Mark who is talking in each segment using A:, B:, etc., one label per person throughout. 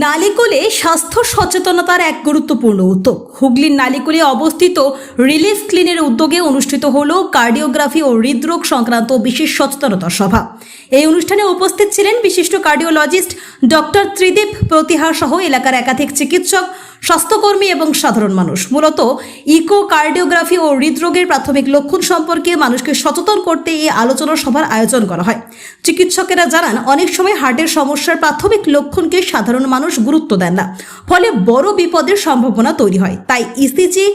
A: নালিকোলে স্বাস্থ্য সচেতনতার এক গুরুত্বপূর্ণ উদ্যোগ। হুগলির নালিকোলে অবস্থিত রিলিফ ক্লিনের উদ্যোগে অনুষ্ঠিত হলো কার্ডিওগ্রাফি ও হৃদরোগ সংক্রান্ত বিশেষ সচেতনতা সভা। এই অনুষ্ঠানে উপস্থিত ছিলেন বিশিষ্ট কার্ডিওলজিস্ট ডক্টর ত্রিদীপ প্রতিহার সহ এলাকার একাধিক চিকিৎসক, স্বাস্থ্যকর্মী এবং সাধারণ মানুষ। মূলত ইকো কার্ডিওগ্রাফি ও হৃদরোগের প্রাথমিক লক্ষণ সম্পর্কে মানুষকে সচেতন করতে এই আলোচনা সভার আয়োজন করা হয়। চিকিৎসকেরা জানান, অনেক সময় হার্টের সমস্যার প্রাথমিক লক্ষণকে সাধারণ মানুষ গুরুত্ব দেন না, ফলে বড় বিপদের সম্ভাবনা তৈরি হয়। তাই ইসিজি,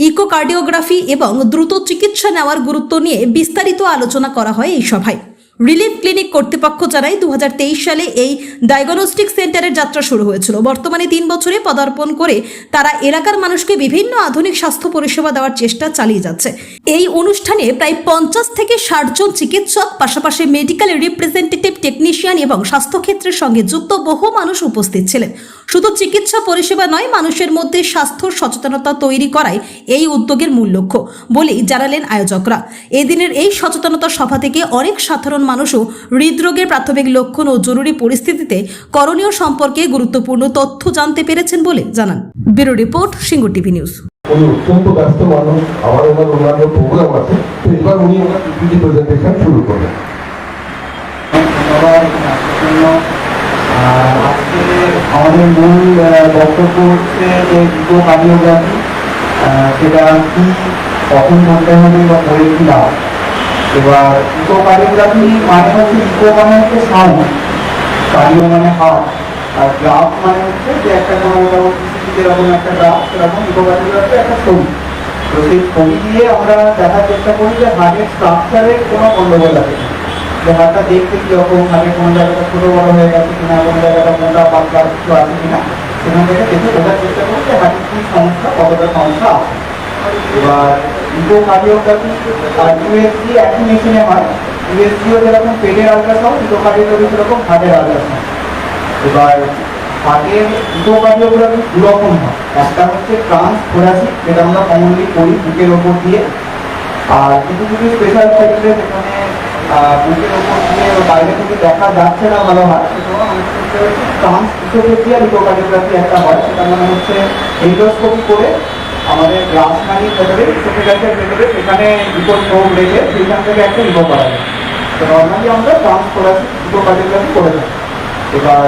A: ইকো কার্ডিওগ্রাফি এবং দ্রুত চিকিৎসা নেওয়ার গুরুত্ব নিয়ে বিস্তারিত আলোচনা করা হয় এই সভায়। রিলিফ ক্লিনিক কর্তৃপক্ষ জানায় 2023 সালে এই ডায়াগনস্টিক সেন্টারের যাত্রা শুরু হয়েছিল। বর্তমানে 3 বছরে পদার্পণ করে তারা এলাকার মানুষকে বিভিন্ন আধুনিক স্বাস্থ্য পরিষেবা দেওয়ার চেষ্টা চালিয়ে যাচ্ছে। এই অনুষ্ঠানে প্রায় 50 থেকে 60 জন চিকিৎসক, পাশাপাশি মেডিকেল রিপ্রেজেন্টেটিভ, টেকনিশিয়ান এবং স্বাস্থ্যক্ষেত্রের সঙ্গে যুক্ত বহু মানুষ উপস্থিত ছিলেন। শুধু চিকিৎসা পরিষেবা নয়, মানুষের মধ্যে স্বাস্থ্য সচেতনতা তৈরি করাই এই উদ্যোগের মূল লক্ষ্য বলেই জানালেন আয়োজকরা। এদিনের এই সচেতনতা সভা থেকে অনেক সাধারণ মানুষও হৃদরোগের প্রাথমিক লক্ষণ ও জরুরি পরিস্থিতিতে করণীয় সম্পর্কে গুরুত্বপূর্ণ তথ্য জানতে পেরেছেন বলে জানান। Bureau report, Singur TV news.
B: উনি অত্যন্ত ব্যস্ত মানুষ, আমার অন্যান্য প্রোগ্রাম আছে, তো এবার উনি ওনার পিপিটি প্রেজেন্টেশন শুরু করবেন।
C: আজকে আমাদের মূল বক্তব্য হচ্ছে যে ইকো কার্ডিওগ্রাফি, সেটা কি, কখন করতে হবে বা করে কি লাভ। এবার ইকো কার্ডিওগ্রাফি মানে হচ্ছে, ইকো মানে হচ্ছে সাউন্ড, কার্ডিও মানে হার্ট, আর গ্রাফ মানে হচ্ছে যে একটা যেরকম একটা গ্রাফ, সেরকম ইকো কার্ডিওগ্রাফি একটা ছবি। তো সেই ছবি দিয়ে আমরা দেখার চেষ্টা করি যে হার্টের স্ট্রাকচারের কোনো গন্ডগোল আছে কিনা, যে হাতটা দেখতে কিরকম, হাতের কোনো জায়গাটা ছোটো বড় হয়ে গেছে কিনা, কোনো জায়গাটা মোটা পাতলা কিছু আছে কিনা, সেখান থেকে দেখে বোঝার চেষ্টা করি যে হাতের কী সমস্যা, কতটা সমস্যা আছে। এবার ইকো কার্ডিওগ্রাফি আর ইউএসজি একই মেশিনে হয়। ইউএসজিও যেরকম পেটের আল্ট্রাসাউন্ড, ইকো কার্ডিওগ্রাফি সেরকম হার্টের আল্ট্রাসাউন্ড। এবার হার্টের ইকো কার্ডিওগ্রাফি দুরকম হয়, একটা হচ্ছে ট্রান্সথোরাসিক, যেটা আমরা কমনলি করি বুকের ওপর দিয়ে, আর কিছু কিছু স্পেশাল ক্ষেত্রে যেখানে বুকের ওপর দিয়ে বাইরে থেকে দেখা যাচ্ছে না ভালো হয়, সেটাও অনেক ক্ষেত্রে হচ্ছে ট্রান্সইসোফেজিয়াল ইকো কার্ডিওগ্রাফি একটা হয়। সেটা মানে হচ্ছে এন্ডোস্কোপি করে আমাদের গ্লাস নালীর ভেতরে, ইসোফেগাসের ভেতরে, সেখানে ইকো প্রোব রেখে সেইখান থেকে একটা ইকো করা যায়। তো নর্মালি আমরা ট্রান্সথোরাসিক ইকো কার্ডিওগ্রাফি করে থাকি। এবার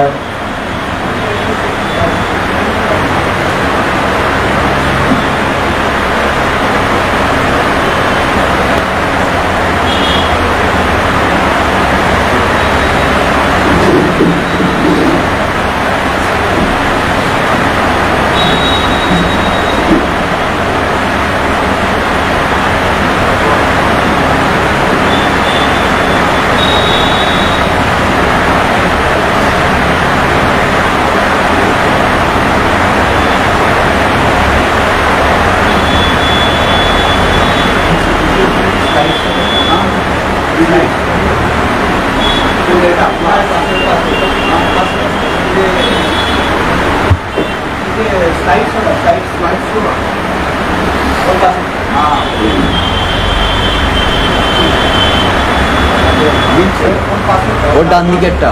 D: ওর ডান দিকেরটা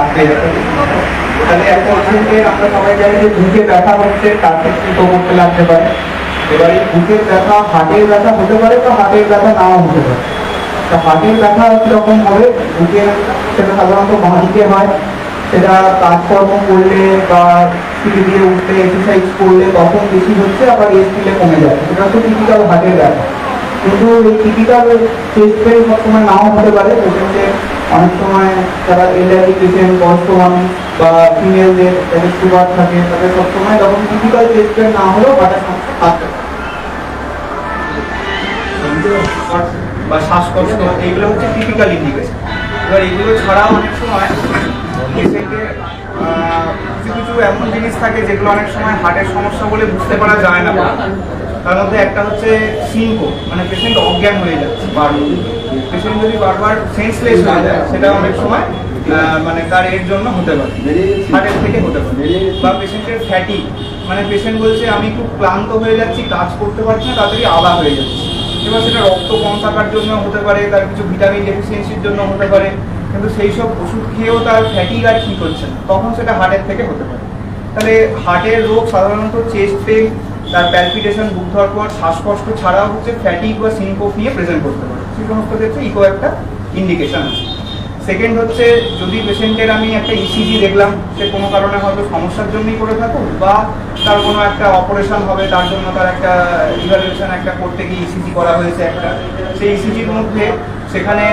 C: করতে লাগবে। তাহলে একটা হচ্ছে আমরা সবাই জানি যে বুকে ব্যথা হচ্ছে, তার ক্ষেত্রে ইকো করতে লাগতে পারে। এবার এই বুকের ব্যথা হার্টের ব্যথা হতে পারে, তো হার্টের ব্যথা নাও হতে পারে। তা হার্টের ব্যথা কীরকম হবে, বুকের সেটা সাধারণত বাঁ দিকে হয়, সেটা কাজকর্ম করলে বা সিঁড়ি দিয়ে উঠলে, এক্সারসাইজ করলে তখন বেশি হচ্ছে, আবার রেস্ট দিলে কমে যাচ্ছে। সেটা হচ্ছে টিপিক্যাল হার্টের ব্যথা। কিন্তু এই টিপিক্যাল চেস্ট পেন সবসময় নাও হতে পারে। পেশেন্টের অনেক সময় যারা এলআরডি পেশেন্ট, বয়স্ক মানুষ বা ফিমেলদের যাদের সুগার থাকে, তাদের সবসময় যখন টিপিক্যাল চেস্ট পেন না হলেও হার্টের সমস্যা থাকতে পারে বা শ্বাসকষ্ট, এইগুলো হচ্ছে টিপিক্যাল ইন্ডিকেশন। এবার এগুলো ছাড়াও অনেক সময় পেশেন্টের কিছু কিছু এমন জিনিস থাকে যেগুলো অনেক সময় হার্টের সমস্যা বলে বুঝতে পারা যায় না। তার মধ্যে একটা হচ্ছে সিনকো, মানে পেশেন্ট অজ্ঞান হয়ে যাচ্ছে বারবার। পেশেন্ট যদি বারবার সেন্সলেস হয়ে যায়, সেটা অনেক সময় মানে তার এর জন্য হতে পারে, হার্টের থেকে হতে পারে। বা পেশেন্টের ফ্যাটি, মানে পেশেন্ট বলছে আমি খুব ক্লান্ত হয়ে যাচ্ছি, কাজ করতে পারছি না, তাড়াতাড়ি আলা হয়ে যাচ্ছে, এবার সেটা রক্ত কম থাকার জন্য হতে পারে, তার কিছু ভিটামিন ডেফিসিয়েন্সির জন্য হতে পারে, কিন্তু সেই সব ওষুধ খেয়েও তার ফ্যাটিক আর ঠিক হচ্ছে না, তখন সেটা হার্টের থেকে হতে পারে। তাহলে হার্টের রোগ সাধারণত চেস্ট পেইন, তার প্যালপিটেশন, বুক ধড়ফড়, শ্বাসকষ্ট ছাড়াও হচ্ছে ফ্যাটিক বা সিনকোপ নিয়ে প্রেজেন্ট করতে পারে। সেই সমস্ত ক্ষেত্রে ইকো একটা ইন্ডিকেশন আছে। সেকেন্ড হচ্ছে, যদি পেশেন্টের আমি একটা ইসিজি দেখলাম, সে কোনো কারণে হয়তো সমস্যার জন্যই করে থাকুক, বা তার কোনো একটা অপারেশন হবে, তার জন্য তার একটা ইভ্যালুয়েশন একটা করতে গিয়ে ইসিজি করা হয়েছে একটা, সেই ইসিজির মধ্যে সেখানে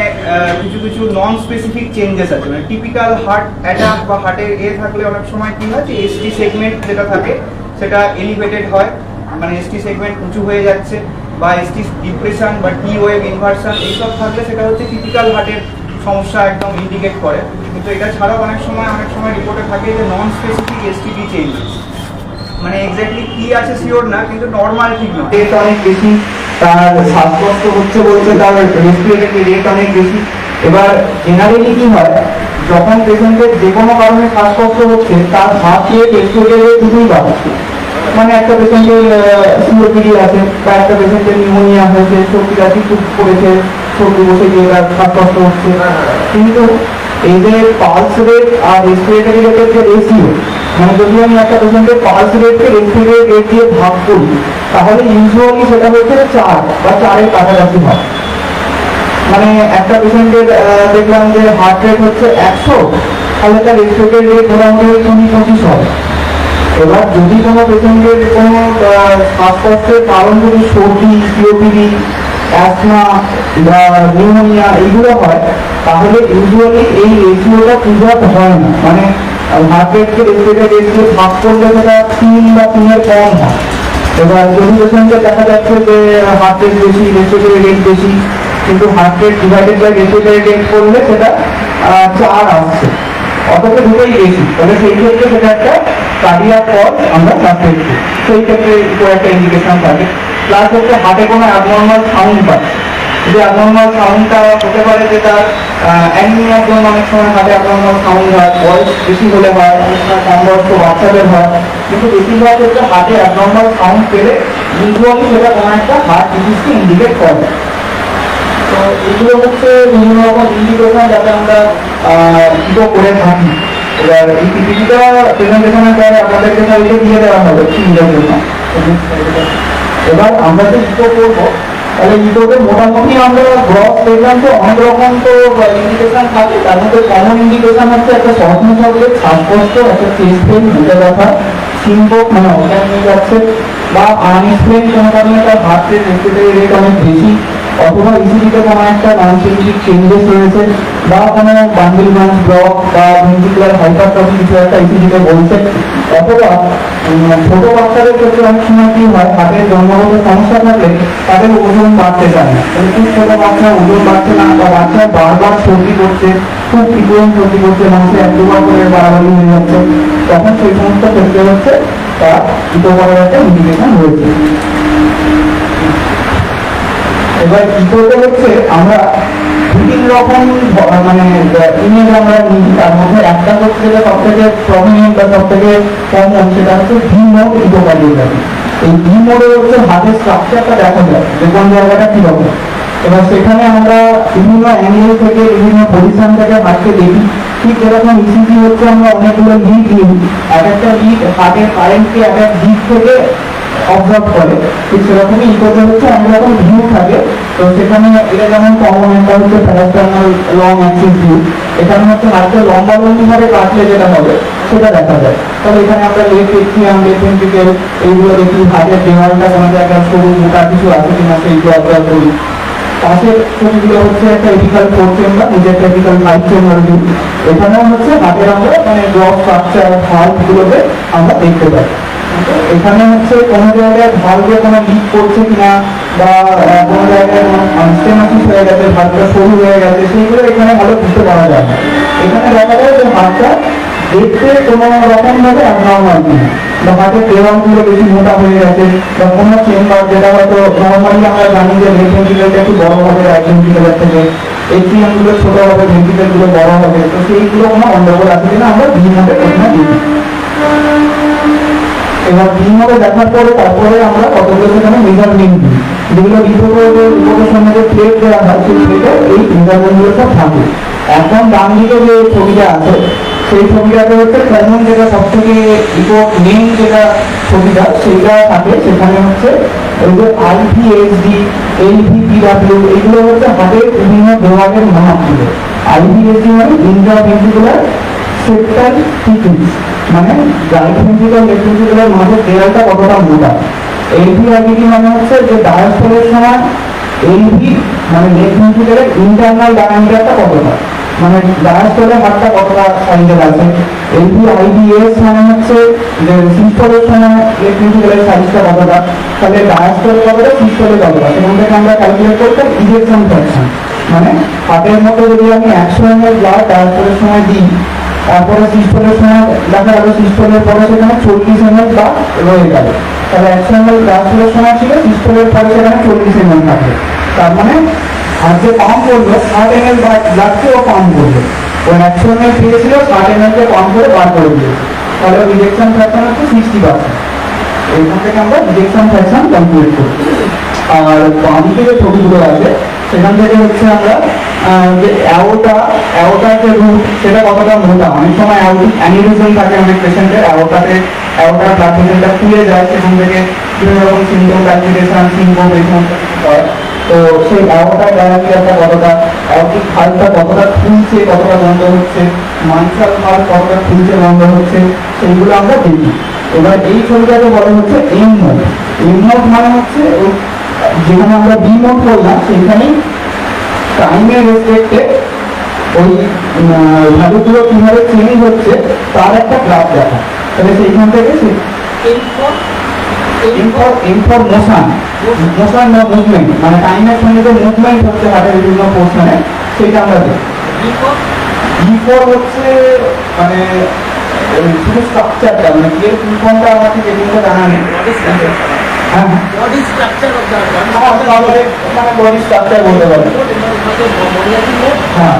C: কিছু কিছু নন স্পেসিফিক চেঞ্জেস আছে, মানে টিপিক্যাল হার্ট অ্যাটাক বা হার্টের থাকলে অনেক সময় কী হয় যে এসটি সেগমেন্ট যেটা থাকে সেটা এলিভেটেড হয়, মানে এসটি সেগমেন্ট উঁচু হয়ে যাচ্ছে, বা এসটি ডিপ্রেশন বা টি ওয়েভ ইনভার্সন এইসব থাকলে সেটা হচ্ছে টিপিক্যাল হার্টের সমস্যা একদম ইন্ডিকেট করে। কিন্তু এটা ছাড়াও অনেক সময় রিপোর্টে থাকে যে নন স্পেসিফিক এসটিডি চেঞ্জেস, মানে এক্স্যাক্টলি কি আছে শিওর না, কিন্তু নর্মাল ঠিক নয়,
E: রেট অনেক বেশি, তার শ্বাসকষ্ট হচ্ছে বলছে, তার রেসপিরেটরি রেট অনেক বেশি। এবার জেনারেলি কি হয়, যখন পেশেন্টের যে কোনো কারণে শ্বাসকষ্ট হচ্ছে, তার হার্ট রেট রেসপিরেটরি রেট দুটোই বাড়ছে। মানে একটা পেশেন্টের সিওপিডি আছে, বা একটা পেশেন্টের নিউমোনিয়া হয়েছে, সর্দি কাশি খুব করেছে, সর্দি বসে গিয়ে তার শ্বাসকষ্ট হচ্ছে, কিন্তু এই যে পালস রেট আর রেসপিরেটরি রেটের যে রেশিও, মানে যদি আমি একটা পেশেন্টের পালস রেটকে রেসপিরেটরি রেট দিয়ে ভাগ করি, তাহলে ইউজুয়ালি সেটা হচ্ছে 4 বা 4-এর কাছাকাছি হয়। মানে একটা পেশেন্টের দেখলাম যে হার্ট রেট হচ্ছে 100, তাহলে তার রেসপিরেটরি রেট মোটামুটি 20-25 হয়। এবার যদি কোনো পেশেন্টের কোনো শ্বাসকষ্টের কারণ যদি সর্দি, সিওপিডি, অ্যাসমা বা নিউমোনিয়া এইগুলো হয়, তাহলে ইউজুয়ালি এই রেশিওটা প্রিজার্ভ হয় না, মানে হার্ট রেটকে রেসপিরেটরি রেট দিয়ে ভাগ করলে সেটা 3 বা 3-এর কম হয়। এবার যদি পেশেন্টের দেখা যাচ্ছে যে হার্ট রেট বেশি, রেসপিরেটরি রেট বেশি, কিন্তু heart rate divided by respiratory rate করলে সেটা 4 আসছে, অথচ দুটোই বেশি, তাহলে সেই ক্ষেত্রে সেটা একটা কার্ডিয়াক কজ আমরা সাসপেক্ট করি, সেই ক্ষেত্রে একটা ইন্ডিকেশন থাকে। প্লাস হচ্ছে হার্টে কোনো অ্যাবনর্মাল সাউন্ড পাচ্ছে, যে অ্যাবনর্মাল সাউন্ডটা হতে পারে যে তার অ্যানিমিয়ার জন্য অনেক সময় হার্টে অ্যাবনর্মাল সাউন্ড হয়, বয়স বেশি হলে হয়, অনেক সময় কম বয়স্ক বাচ্চাদের হয়, কিন্তু বেশিরভাগ ক্ষেত্রে হার্টে অ্যাবনর্মাল সাউন্ড পেলে ইউজুয়ালি সেটা কোনো একটা হার্ট ডিজিজকে ইন্ডিকেট করে। তো এগুলো হচ্ছে বিভিন্ন রকম ইন্ডিকেশন যাতে আমরা ইকো করে থাকি। এবার এই পিপিটিটা প্রেজেন্টেশনের পরে আপনাদেরকে ওইটা দিয়ে দেওয়া হবে চিন্তার জন্য। এবার আমরা যে ইকো করবো, তাহলে ইকোতে মোটামুটি আমরা গ্রস দেখলাম যে অনেক রকম তো ইন্ডিকেশন থাকে, তার মধ্যে কমন ইন্ডিকেশন হচ্ছে একটা শ্বাসমূল শ্বাসকষ্ট, একটা চেস্ট পেইন, বুকে ব্যথা, সিনকোপ মানে অজ্ঞান হয়ে যাচ্ছে, বা আনএক্সপ্লেইন কোনো কারণে তার হার্ট রেট রেসপিরেটরি রেট অনেক বেশি, অথবা ইসিজিতে কোনো একটা নন স্পেসিফিক চেঞ্জেস রয়েছে, বা কোনো বান্ডিল ব্রাঞ্চ ব্লক বা ভেন্ট্রিকুলার হাইপারট্রফি কিছু একটা ইসিজিতে বলছে, অথবা ছোট বাচ্চাদের ক্ষেত্রে অনেক সময় কি হয়, হার্টের জন্মগত সমস্যা থাকলে তাদের ওজন বাড়তে চায় না, খুব ছোট বাচ্চা ওজন বাড়ছে না, বা বাচ্চা বারবার সর্দি করছে, খুব ফ্রিকুয়েন্ট সর্দি করছে, মাসে 1-2 বার করে বাড়াবাড়ি হয়ে যাচ্ছে, তখন সেই সমস্ত ক্ষেত্রে হচ্ছে তার ইকো করার একটা ইন্ডিকেশন রয়েছে। এবার ইকোতে হচ্ছে আমরা 2-3 রকম মানে ইমেজ আমরা নিই, তার মধ্যে একটা হচ্ছে যেটা সব থেকে প্রমিনেন্ট বা সব থেকে কমন, সেটা হচ্ছে ভি মোড ইকোকার্ডিওগ্রাফি। এই ভি মোডে হচ্ছে হাতের স্ট্রাকচারটা দেখা যায় যে কোন জায়গাটা কিরকম। এবার সেখানে আমরা বিভিন্ন অ্যাঙ্গেল থেকে, বিভিন্ন পজিশন থেকে হাতকে দেখি, ঠিক যেরকম ইসিজি হচ্ছে আমরা অনেকগুলো লিড নিই, এক একটা লিড হাতের কারেন্টকে এক এক দিক থেকে অবজার্ভ করে, ঠিক সেরকমই ইকোতে হচ্ছে অনেক রকম ভিউ থাকে। তো সেখানে এটা যেমন কমন একটা হচ্ছে প্যারাস্টার্নাল লং অ্যাক্সিস ভিউ, এখানে হচ্ছে হাতকে লম্বা ভাবে কাটলে যেটা হবে সেটা দেখা যায়। তাহলে এখানে আমরা লেফট এট্রিয়াম, লেফট ভেন্ট্রিকেল এইগুলো দেখি, হাতের দেওয়ালটা কোনো জায়গায় সরু মোটা কিছু আছে কিনা সেইগুলো অবজার্ভ করি। পাশের ছবিগুলো হচ্ছে একটা এপিকাল 4 চেম্বার, নিজের এপিকাল 5 চেম্বার ভিউ, এখানেও হচ্ছে হাতের আমরা মানে গ্রস স্ট্রাকচার ভালভগুলোতে আমরা দেখতে পাই। এখানে হচ্ছে কোনো জায়গায় ভালভে কোনো লিক করছে কিনা, বা কোনো জায়গায় কোনো আনস্টেমাটিস হয়ে গেছে, ভালভটা সরু হয়ে গেছে, সেইগুলো এখানে ভালো বুঝতে পারা যায় না। এখানে দেখা যায় যে হাতটা দেখতে কোনো রকম ভাবে অ্যাবনর্মাল কিনা, বা হাতের দেওয়ালগুলো বেশি মোটা হয়ে গেছে, বা কোনো চেম্বার যেটা হয়তো নর্মালি আমরা জানি যে লেফট ভেন্ট্রিকেলটা একটু বড় হবে রাইট ভেন্ট্রিকেলের থেকে, এট্রিয়াম গুলো ছোট হবে, ভেন্ট্রিকেল গুলো বড় হবে, তো সেইগুলো কোনো গন্ডগোল আছে কিনা আমরা ভি মোডে প্রথমে দেখি। এবার ভি মোডে দেখার পরে তারপরে আমরা কতগুলো সেখানে মেজারমেন্ট দিই, যেগুলো রিপোর্টের সঙ্গে যে প্লেট দেওয়া হয় সেই প্লেটে এই ইন্টারভেনগুলো সব থাকে। এখন ডান দিকে যে ছবিটা আছে সেই ছবিটাতে হচ্ছে কমন যেটা সব থেকে মেইন যেটা ছবিটা সেইটা থাকে, সেখানে হচ্ছে ওই যে আইভিএসডি, এলভিপিডব্লিউ, এগুলো হচ্ছে হাতের বিভিন্ন বিভাগের মাপগুলো। আইভিএসডি মানে ইন্ট্রাভেন্ট্রিকুলার সেপ্টাল থিকনেস, মানে রাইট ভেন্ট্রিকুলার লেফট ভেন্ট্রিকুলার মাঝের দেয়ালটা কতটা মোটা। এলভিআরবিডি মানে হচ্ছে যে ডায়াস্টলের সময় এলভি মানে লেফট ভেন্ট্রিকুলারের ইন্টারনাল ডায়ামিটারটা কতটা, মানে ডায়াস্টলের হাতটা কতটা সাইজের আছে। এলভিআইডিএস মানে হচ্ছে যে সিস্টলের সময় লেফট ভেন্ট্রিকুলারের সাইজটা কতটা, তাহলে ডায়াস্টল কতটা সিস্টলে কতটা, সেখান থেকে আমরা ক্যালকুলেট করতাম ইজেকশন ফ্র্যাকশন। মানে হাতের মধ্যে যদি আমি 100 ml ব্লাড ডায়াস্টলের সময় দিই, তারপরে সিস্টলের সময় দেখা গেল সিস্টলের পরে সেখানে 40 ml ব্লাড রয়ে গেল, তাহলে 100 ml ডায়াস্টলের সময় ছিল, সিস্টলের পরে সেখানে 40 ml থাকবে। তার মানে আর যে পাম্প করলো 60 ml ব্লাডকেও পাম্প করলো, ওই 100 ml পেয়েছিল 60 ml কে পাম্প করে বার করে দিয়েছে, তাহলে রিজেকশন ফ্র্যাকশন হচ্ছে 60%। এইখান থেকে আমরা রিজেকশন ফ্র্যাকশন ক্যালকুলেট করি। আর বাম দিকে ছবিগুলো আছে সেখান থেকে হচ্ছে আমরা যে অ্যাওটার যে রুট সেটা কতটা মোটা। অনেক সময় অ্যাওটিক অ্যানিউরিজম থাকে অনেক পেশেন্টের, অ্যাওটার ব্লাড ভেসেলটা ফুলে যায়, সেখান থেকে বিভিন্ন রকম সিমটম প্যালপিটেশন, সিম্পোমেশন হয়। তো সেই অ্যাওটার ডায়ামিটারটা কতটা, অ্যাওটিক ভালভটা কতটা ফুলছে কতটা বন্ধ হচ্ছে, মানসাল ভালভ কতটা ফুলছে বন্ধ হচ্ছে, সেইগুলো আমরা দেখি। এবার এই ছবিটাকে বলা হচ্ছে এম মোড। এম মোড মানে হচ্ছে যেখানে আমরা বি মোড করলাম সেইখানেই টাইমের রেসপেক্টে ওই ভ্যালুগুলো কিভাবে চেঞ্জ হচ্ছে তার একটা গ্রাফ দেখা। তাহলে সেইখান থেকে মোশন বা মুভমেন্ট, মানে টাইমের সঙ্গে যে মুভমেন্ট হচ্ছে হাতের বিভিন্ন পোর্শনে সেইটা আমরা দেখি। বি4 হচ্ছে মানে শুধু স্ট্রাকচারটা, মানে এর ফুলফর্মটা আমার ঠিক এদিকে জানা নেই। হ্যাঁ বডি স্ট্রাকচার অফ দ্য মানে বডি স্ট্রাকচার বলতে পারে। হ্যাঁ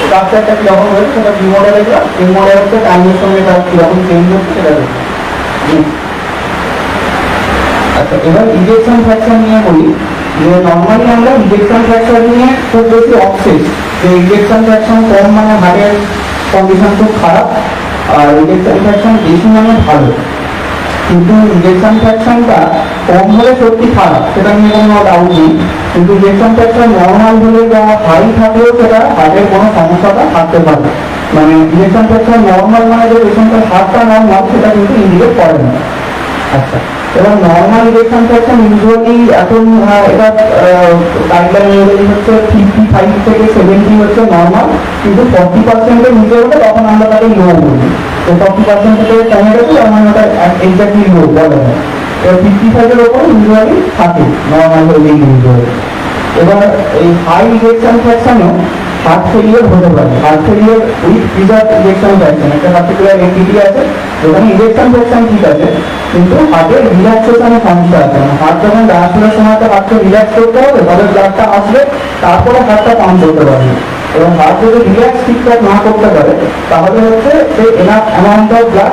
E: স্ট্রাকচারটা কিরকম হয়েছে সেটা বি মডেল দেখলাম, এই মডেল হচ্ছে টাইমের সঙ্গে তার কিরকম চেঞ্জ হচ্ছে সেটা দেখলাম। আচ্ছা, এবার ইজেকশন ফ্র্যাকশন নিয়ে বলি যে নর্মালি আমরা ইজেকশন ফ্র্যাকশন নিয়ে খুব বেশি অবসেস, যে ইজেকশন ফ্র্যাকশন কম মানে হার্টের কন্ডিশন খুব খারাপ, আর ইজেকশন ফ্র্যাকশন বেশি মানে ভালো। কিন্তু ইজেকশন ফ্র্যাকশনটা কম হলে সত্যি খারাপ, সেটা নিয়ে কোনো ডাউট নেই। কিন্তু ইজেকশন ফ্র্যাকশন নর্মাল হলে বা হাই থাকলেও সেটা হার্টের কোনো সমস্যাটা থাকতে পারে। মানে ইজেকশন ফ্র্যাকশন নর্মাল মানে যে পেশেন্টের হার্টটা নর্মাল সেটা কিন্তু ইন্ডিকেট করে না। আচ্ছা, এবার নর্মাল ইজেকশন ফ্র্যাকশন ইউজুয়ালি এখন এটা গাইডলাইন অনুযায়ী হচ্ছে 55 থেকে 70 হচ্ছে নর্মাল, কিন্তু 40%-এর নিচে হলে তখন আমরা তাকে লো বলি। তো 40% থেকে কমে গেছে তখন ওটা এক্স্যাক্টলি লো বলা হয়। এবার 55-এর ওপর ইউজুয়ালি থাকে নর্মাল হলে ইউজুয়ালি। এবার এই হাই ইজেকশন ফ্র্যাকশনেও হার্ট ফেলিয়ার হতে পারে। Heart failure with preserve ejection fraction একটা পার্টিকুলার এন্টিটি আছে যেখানে ইজেকশন ফ্র্যাকশন ঠিক আছে কিন্তু হার্টের রিল্যাক্সেশনের সমস্যা আছে। মানে হার্ট যখন ডায়াস্টলের সময় হার্টকে রিল্যাক্স করতে হবে, তবে ব্লাডটা আসবে, তারপরে হার্টটা পাম্প করতে পারবে। এবং হার্ট যদি রিল্যাক্স ঠিকঠাক না করতে পারে তাহলে হচ্ছে সেই এনাফ অ্যামাউন্ট অফ ব্লাড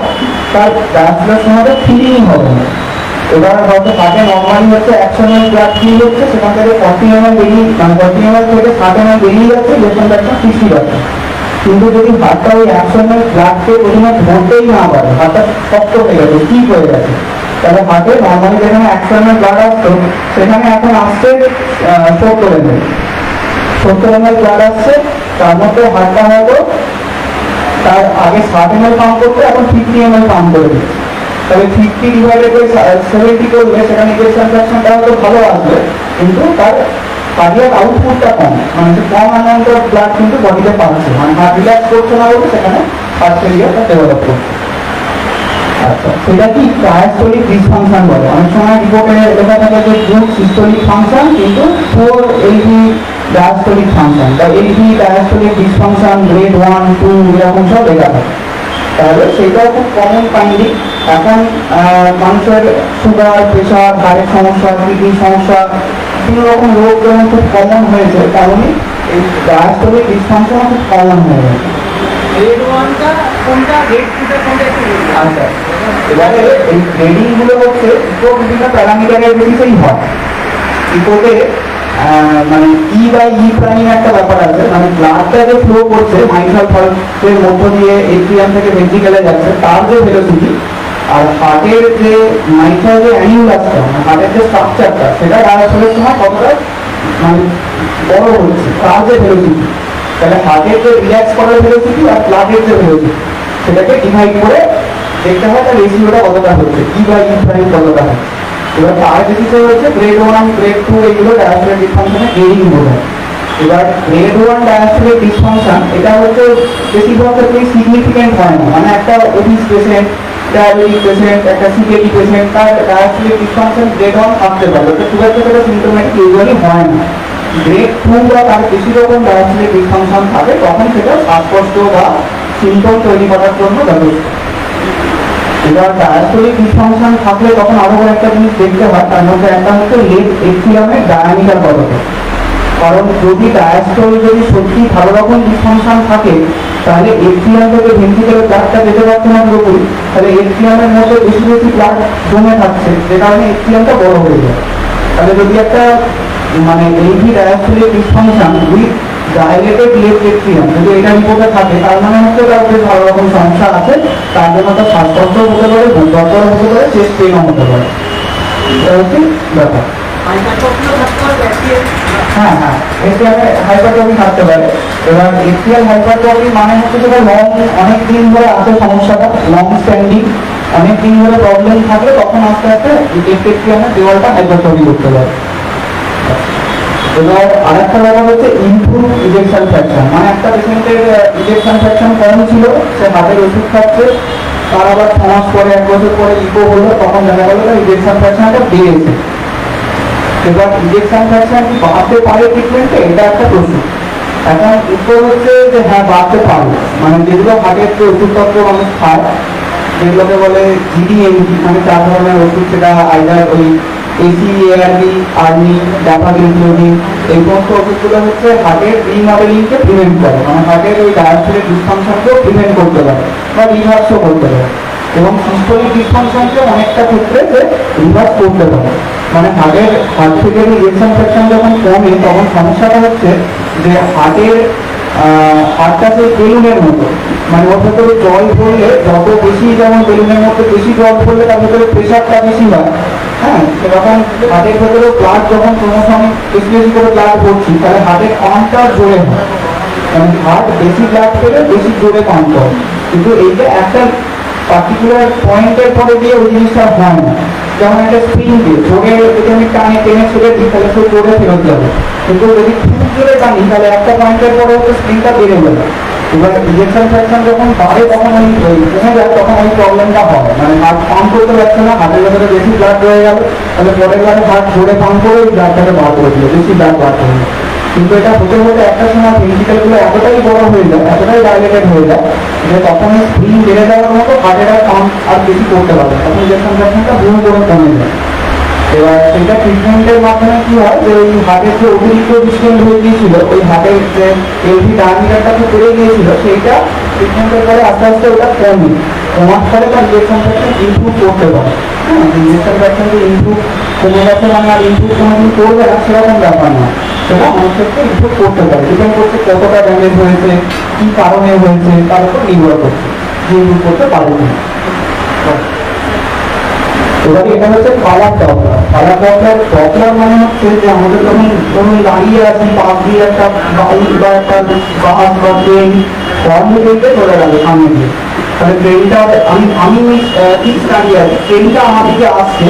E: তার ডায়াস্টলের সময় ফিলিং হবে না। এবার হয়তো হার্টে নর্মালি হচ্ছে 100 ml ব্লাড ফিল হচ্ছে, সেখান থেকে 40 ml বেরিয়ে, মানে 40 ml থেকে 60 ml বেরিয়ে যাচ্ছে, ইজেকশন ফ্র্যাকশন 60%। কিন্তু যদি হার্টটা ওই 100 ml ব্লাডকে প্রথমে ধরতেই না পারে, হার্টটা শক্ত হয়ে গেছে, ঠিক হয়ে গেছে, তাহলে হার্টে নর্মালি যেখানে 100 ml ব্লাড আসতো সেখানে এখন আসছে 70 ml। 70 ml ব্লাড আসছে, তার মধ্যে হার্টটা হয়তো তার আগে 60 ml পাম্প করতে এখন 50 ml পাম্প করে দিচ্ছে। তবে 50 ডিভাইডেড বাই 70 করলে সেখানে ইজেকশন ফ্র্যাকশনটা হয়তো ভালো আসবে, কিন্তু তার কার্ডিয়াক আউটপুটটা কম, মানে কম অ্যামাউন্ট অফ ব্লাড কিন্তু বডিতে পাচ্ছে, মানে হার্ট রিল্যাক্স করছে না বলে সেখানে হার্ট ফেলিয়ারটা ডেভেলপ করছে। আচ্ছা, সেটা কি ডায়াস্টোলিক ডিসফাংশন বলে। অনেক সময় রিপোর্টে লেখা থাকে যে গুড সিস্টোলিক ফাংশন কিন্তু পোর এলভি ডায়াস্টোলিক ফাংশন বা এলভি ডায়াস্টোলিক ডিসফাংশন গ্রেড 1, 2 এরকম সব লেখা থাকে। তাহলে সেটাও খুব কমন ফাইন্ডিং। এখন মানুষের সুগার, প্রেশার, হার্টের সমস্যা, কিডনির সমস্যা, বিভিন্ন রকম রোগ যেমন খুব কমন হয়েছে, তেমনই এই ডায়াস্টোলিক ডিসফাংশন খুব কমন হয়ে গেছে।
C: গ্রেড 1টা কোনটা, গ্রেড 2টা কোনটা একটু বলুন।
E: আচ্ছা, এবারে এই গ্রেডিং গুলো হচ্ছে ইকো বিভিন্ন প্যারামিটারের বেসিসেই হয়। ইকোতে মানে ই বাই ই প্রাইম একটা ব্যাপার আছে, মানে ব্লাডটা যে ফ্লো করছে মাইট্রাল ভালভের মধ্য দিয়ে এট্রিয়াম থেকে ভেন্ট্রিকেলে যাচ্ছে তার যে ভেলোসিটি, আর হার্টের যে মাইট্রাল যে অ্যানিউলাসটা মানে হার্টের যে স্ট্রাকচারটা সেটা ডায়াস্টলের সময় কতটা মানে বড় হচ্ছে তার যে ভেলোসিটি, তাহলে হার্টের যে রিল্যাক্স করার ভেলোসিটি আর ব্লাডের যে ভেলোসিটি সেটাকে ডিভাইড করে দেখতে হয় তার রেশিওটা কতটা হচ্ছে, ই বাই ই প্রাইম কতটা হচ্ছে। এবার তার বেসিসে হচ্ছে গ্রেড 1 গ্রেড 2 এগুলো ডায়াস্টলিক ডিসফাংশনের গ্রেডিং বোঝায়। এবার গ্রেড 1 ডায়াস্টলিক ডিসফাংশন এটা হচ্ছে বেশিরভাগ ক্ষেত্রে সিগনিফিকেন্ট হয় না, মানে একটা ওবিস পেশেন্ট, ডায়াবেটিক পেশেন্ট, একটা সিকেডি পেশেন্ট তার ডায়াস্টলিক ডিসফাংশন গ্রেড 1 থাকতে পারে, ওটা খুব একটা করে সিমটোম্যাটিক ইউজুয়ালি হয় না। গ্রেড 2 বা তার বেশি রকম ডায়াস্টলিক ডিসফাংশন থাকে তখন সেটা শ্বাসকষ্ট বা সিমটম তৈরি করার জন্য যথেষ্ট। এবার ডায়াস্টলিক ডিসফাংশন থাকলে তখন আরো একটা জিনিস দেখতে হয়, তার মধ্যে একটা হচ্ছে লেফট এক্সিলামের ডায়ামিটার কতটা। কারণ যদি ডায়াস্টল যদি সত্যি ভালো রকম ডিসফাংশন থাকে তাহলে এক্সিলাম থেকে ভেন্ট্রিকেলের ব্লাডটা যেতে পারছে না পুরোপুরি, তাহলে এক্সিলামের মধ্যে বেশি বেশি ব্লাড জমে থাকছে, যে কারণে এক্সিলামটা বড় হয়ে যায়। তাহলে যদি একটা মানে এইভি diastolic dysfunction with dilated left atrium যদি এটা রিপোর্টে থাকে তার মানে হচ্ছে তার বেশ ভালো রকম সমস্যা আছে, তার জন্য তার শ্বাসকষ্ট হতে পারে, বুকদর্দ হতে পারে, চেস্ট পেইনও হতে পারে। এটা হচ্ছে ব্যাপার। হ্যাঁ হ্যাঁ, এটিএমে হাইপারট্রফি থাকতে পারে। এবার এটিএম হাইপারট্রফি মানে হচ্ছে যেটা লং অনেক দিন ধরে আছে সমস্যাটা, লং স্ট্যান্ডিং অনেক দিন ধরে প্রবলেম থাকলে তখন আস্তে আস্তে এটিএমের দেওয়ালটা হাইপারট্রফি করতে পারে। এবার আরেকটা ব্যাপার হচ্ছে ইমপ্রুভ ইজেকশন ফ্র্যাকশন, মানে একটা পেশেন্টের ইজেকশন ফ্র্যাকশন কম ছিল, সে হাতের ওষুধ খাচ্ছে, তার আবার 6 মাস পরে 1 বছর পরে ইকো হলো, তখন দেখা গেল তার ইজেকশন ফ্র্যাকশনটা বেড়েছে। এবার ইজেকশন ফ্র্যাকশন কি বাড়তে পারে ট্রিটমেন্টে, এটা একটা প্রশ্ন। এখন উত্তর হচ্ছে যে হ্যাঁ বাড়তে পারে, মানে যেগুলো হার্টের যে ওষুধপত্র মানুষ খায় যেগুলোকে বলে জিডিএমজি, মানে 4 ধরনের ওষুধ, সেটা আইদার ওই এসি, এআরবি, আর্মি, ড্যাপাগ্লিসিওডিন, এই সমস্ত ওষুধগুলো হচ্ছে হার্টের রিমডেলিংকে প্রিভেন্ট করে, মানে হার্টের ওই ডায়াস্টলিক ডিসফাংশনকেও প্রিভেন্ট করতে পারে বা রিভার্সও করতে পারে, এবং সিস্টোলিক ডিসফাংশনকে অনেকটা ক্ষেত্রে যে রিভার্স করতে পারে। মানে হার্ট থেকে ইনজেকশন ফ্র্যাকশন যখন কমে তখন সমস্যাটা হচ্ছে যে হার্টটা সেই বেলুনের মতো, মানে ওর ভেতরে জল পড়লে যত বেশি, যেমন বেলুনের মধ্যে বেশি জল পড়লে তার ভেতরে প্রেশারটা বেশি হয়, হ্যাঁ, সেরকম হার্টের ভেতরে ব্লাড যখন ক্রমশ আমি বেশি বেশি করে ব্লাড পড়ছি তাহলে হার্টের পাম্পটা জোরে হয়, মানে হার্ট বেশি ব্লাড পেলে বেশি জোরে পাম্প হয়, কিন্তু এইটা একটা পার্টিকুলার পয়েন্টের পরে গিয়ে ওই জিনিসটা হয় না। যেমন একটা স্প্রিং দিয়ে জোরে যদি আমি টানে টেনে ছেড়ে দিই তাহলে সে জোরে ফেরত যাবে, কিন্তু যদি খুব জোরে টানি তাহলে একটা পয়েন্টের পরে হচ্ছে স্প্রিংটা বেড়ে যাবে। এবার ইনজেকশন ফ্র্যাকশন যখন বাড়ে তখন ওই কমে যায়, তখন ওই প্রবলেমটা হয়, মানে হার্ট পাম্প করতে পারছে না, হার্টের ভেতরে বেশি ব্লাড রয়ে গেল, তাহলে পরের বারে হার্ট জোরে পাম্প করে ওই ব্লাডটাকে বার করে দিল, বেশি ব্লাড বার করে দিল। কিন্তু এটা হতে হতে একটা সময় ভেন্ট্রিকেলগুলো এতটাই বড় হয়ে যায়, এতটাই ডাইলেটেড হয়ে যায় যে তখন ওই স্প্রিং বেড়ে যাওয়ার মতো হার্টের আর পাম্প আর বেশি করতে পারে, তখন ইনজেকশন ফ্র্যাকশনটা বহু করে কমে যায়। এবার সেটা ট্রিটমেন্টের মাধ্যমে কি হয় যে ওই হার্টের যে অতিরিক্ত ডিস্টেন্স হয়ে গিয়েছিল, ওই হার্টের যে এলভি ডায়ামিটারটা তো বেড়ে গিয়েছিল, সেইটা ট্রিটমেন্টের পরে আস্তে আস্তে ওটা কমে, কমার ফলে তার ইনজেকশন ফ্র্যাকশন ইমপ্রুভ করতে পারে। হ্যাঁ, ইনজেকশন ফ্র্যাকশন যে ইমপ্রুভ কমে গেছে মানে আর ইমপ্রুভ কোনোদিন করবে না সেরকম ব্যাপার না, সেটা অনেক ক্ষেত্রে ইমপ্রুভ করতে পারে, ডিপেন্ড করছে কতটা ড্যামেজ হয়েছে, কি কারণে হয়েছে, তার উপর নির্ভর করছে যে ইমপ্রুভ করতে পারে না। এবারে এটা হচ্ছে কালার ডপলার। কালার ডপলার মানে হচ্ছে যে আমাদের যখন ধরুন দাঁড়িয়ে আছি, পাশ দিয়ে একটা বাইক বা একটা বাস বা ট্রেন হর্নে দেখতে চলে গেল সামনে দিয়ে, তাহলে ট্রেনটা আমি ঠিক দাঁড়িয়ে আছি, ট্রেনটা আমার দিকে আসছে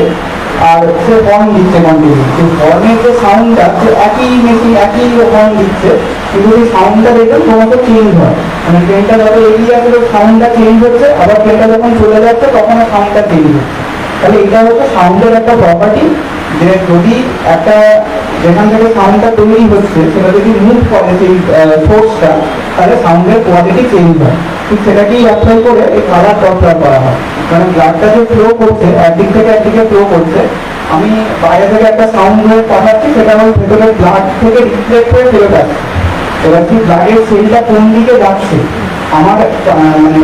E: আর সে হর্ন দিচ্ছে কন্টিনিউ, সেই হর্নের যে সাউন্ডটা সে একই মেশিন একই হর্ন দিচ্ছে, কিন্তু সেই সাউন্ডটা দেখে তোমাকে চেঞ্জ হয়, মানে ট্রেনটা যত এগিয়ে আসলে সাউন্ডটা চেঞ্জ হচ্ছে, আবার ট্রেনটা যখন চলে যাচ্ছে তখন সাউন্ডটা চেঞ্জ হচ্ছে। তাহলে এটা হচ্ছে সাউন্ডের একটা প্রপার্টি, যে যদি একটা যেখান থেকে সাউন্ডটা তৈরি হচ্ছে সেটা যদি মুভ করে সেই ফোর্সটা, তাহলে সাউন্ডের কোয়ালিটি চেঞ্জ হয়। ঠিক সেটাকেই অ্যাপ্লাই করে এই কালার ডপলার করা হয়, মানে ব্লাডটা যে ফ্লো করছে একদিক থেকে একদিকে ফ্লো করছে, আমি বাইরে থেকে একটা সাউন্ড ওয়েভ পাঠাচ্ছি, সেটা আমার ভেতরে ব্লাড থেকে রিফ্লেক্ট হয়ে ফেরত আসছে। এবার কি ব্লাডের সেলটা কোন দিকে যাচ্ছে, আমার মানে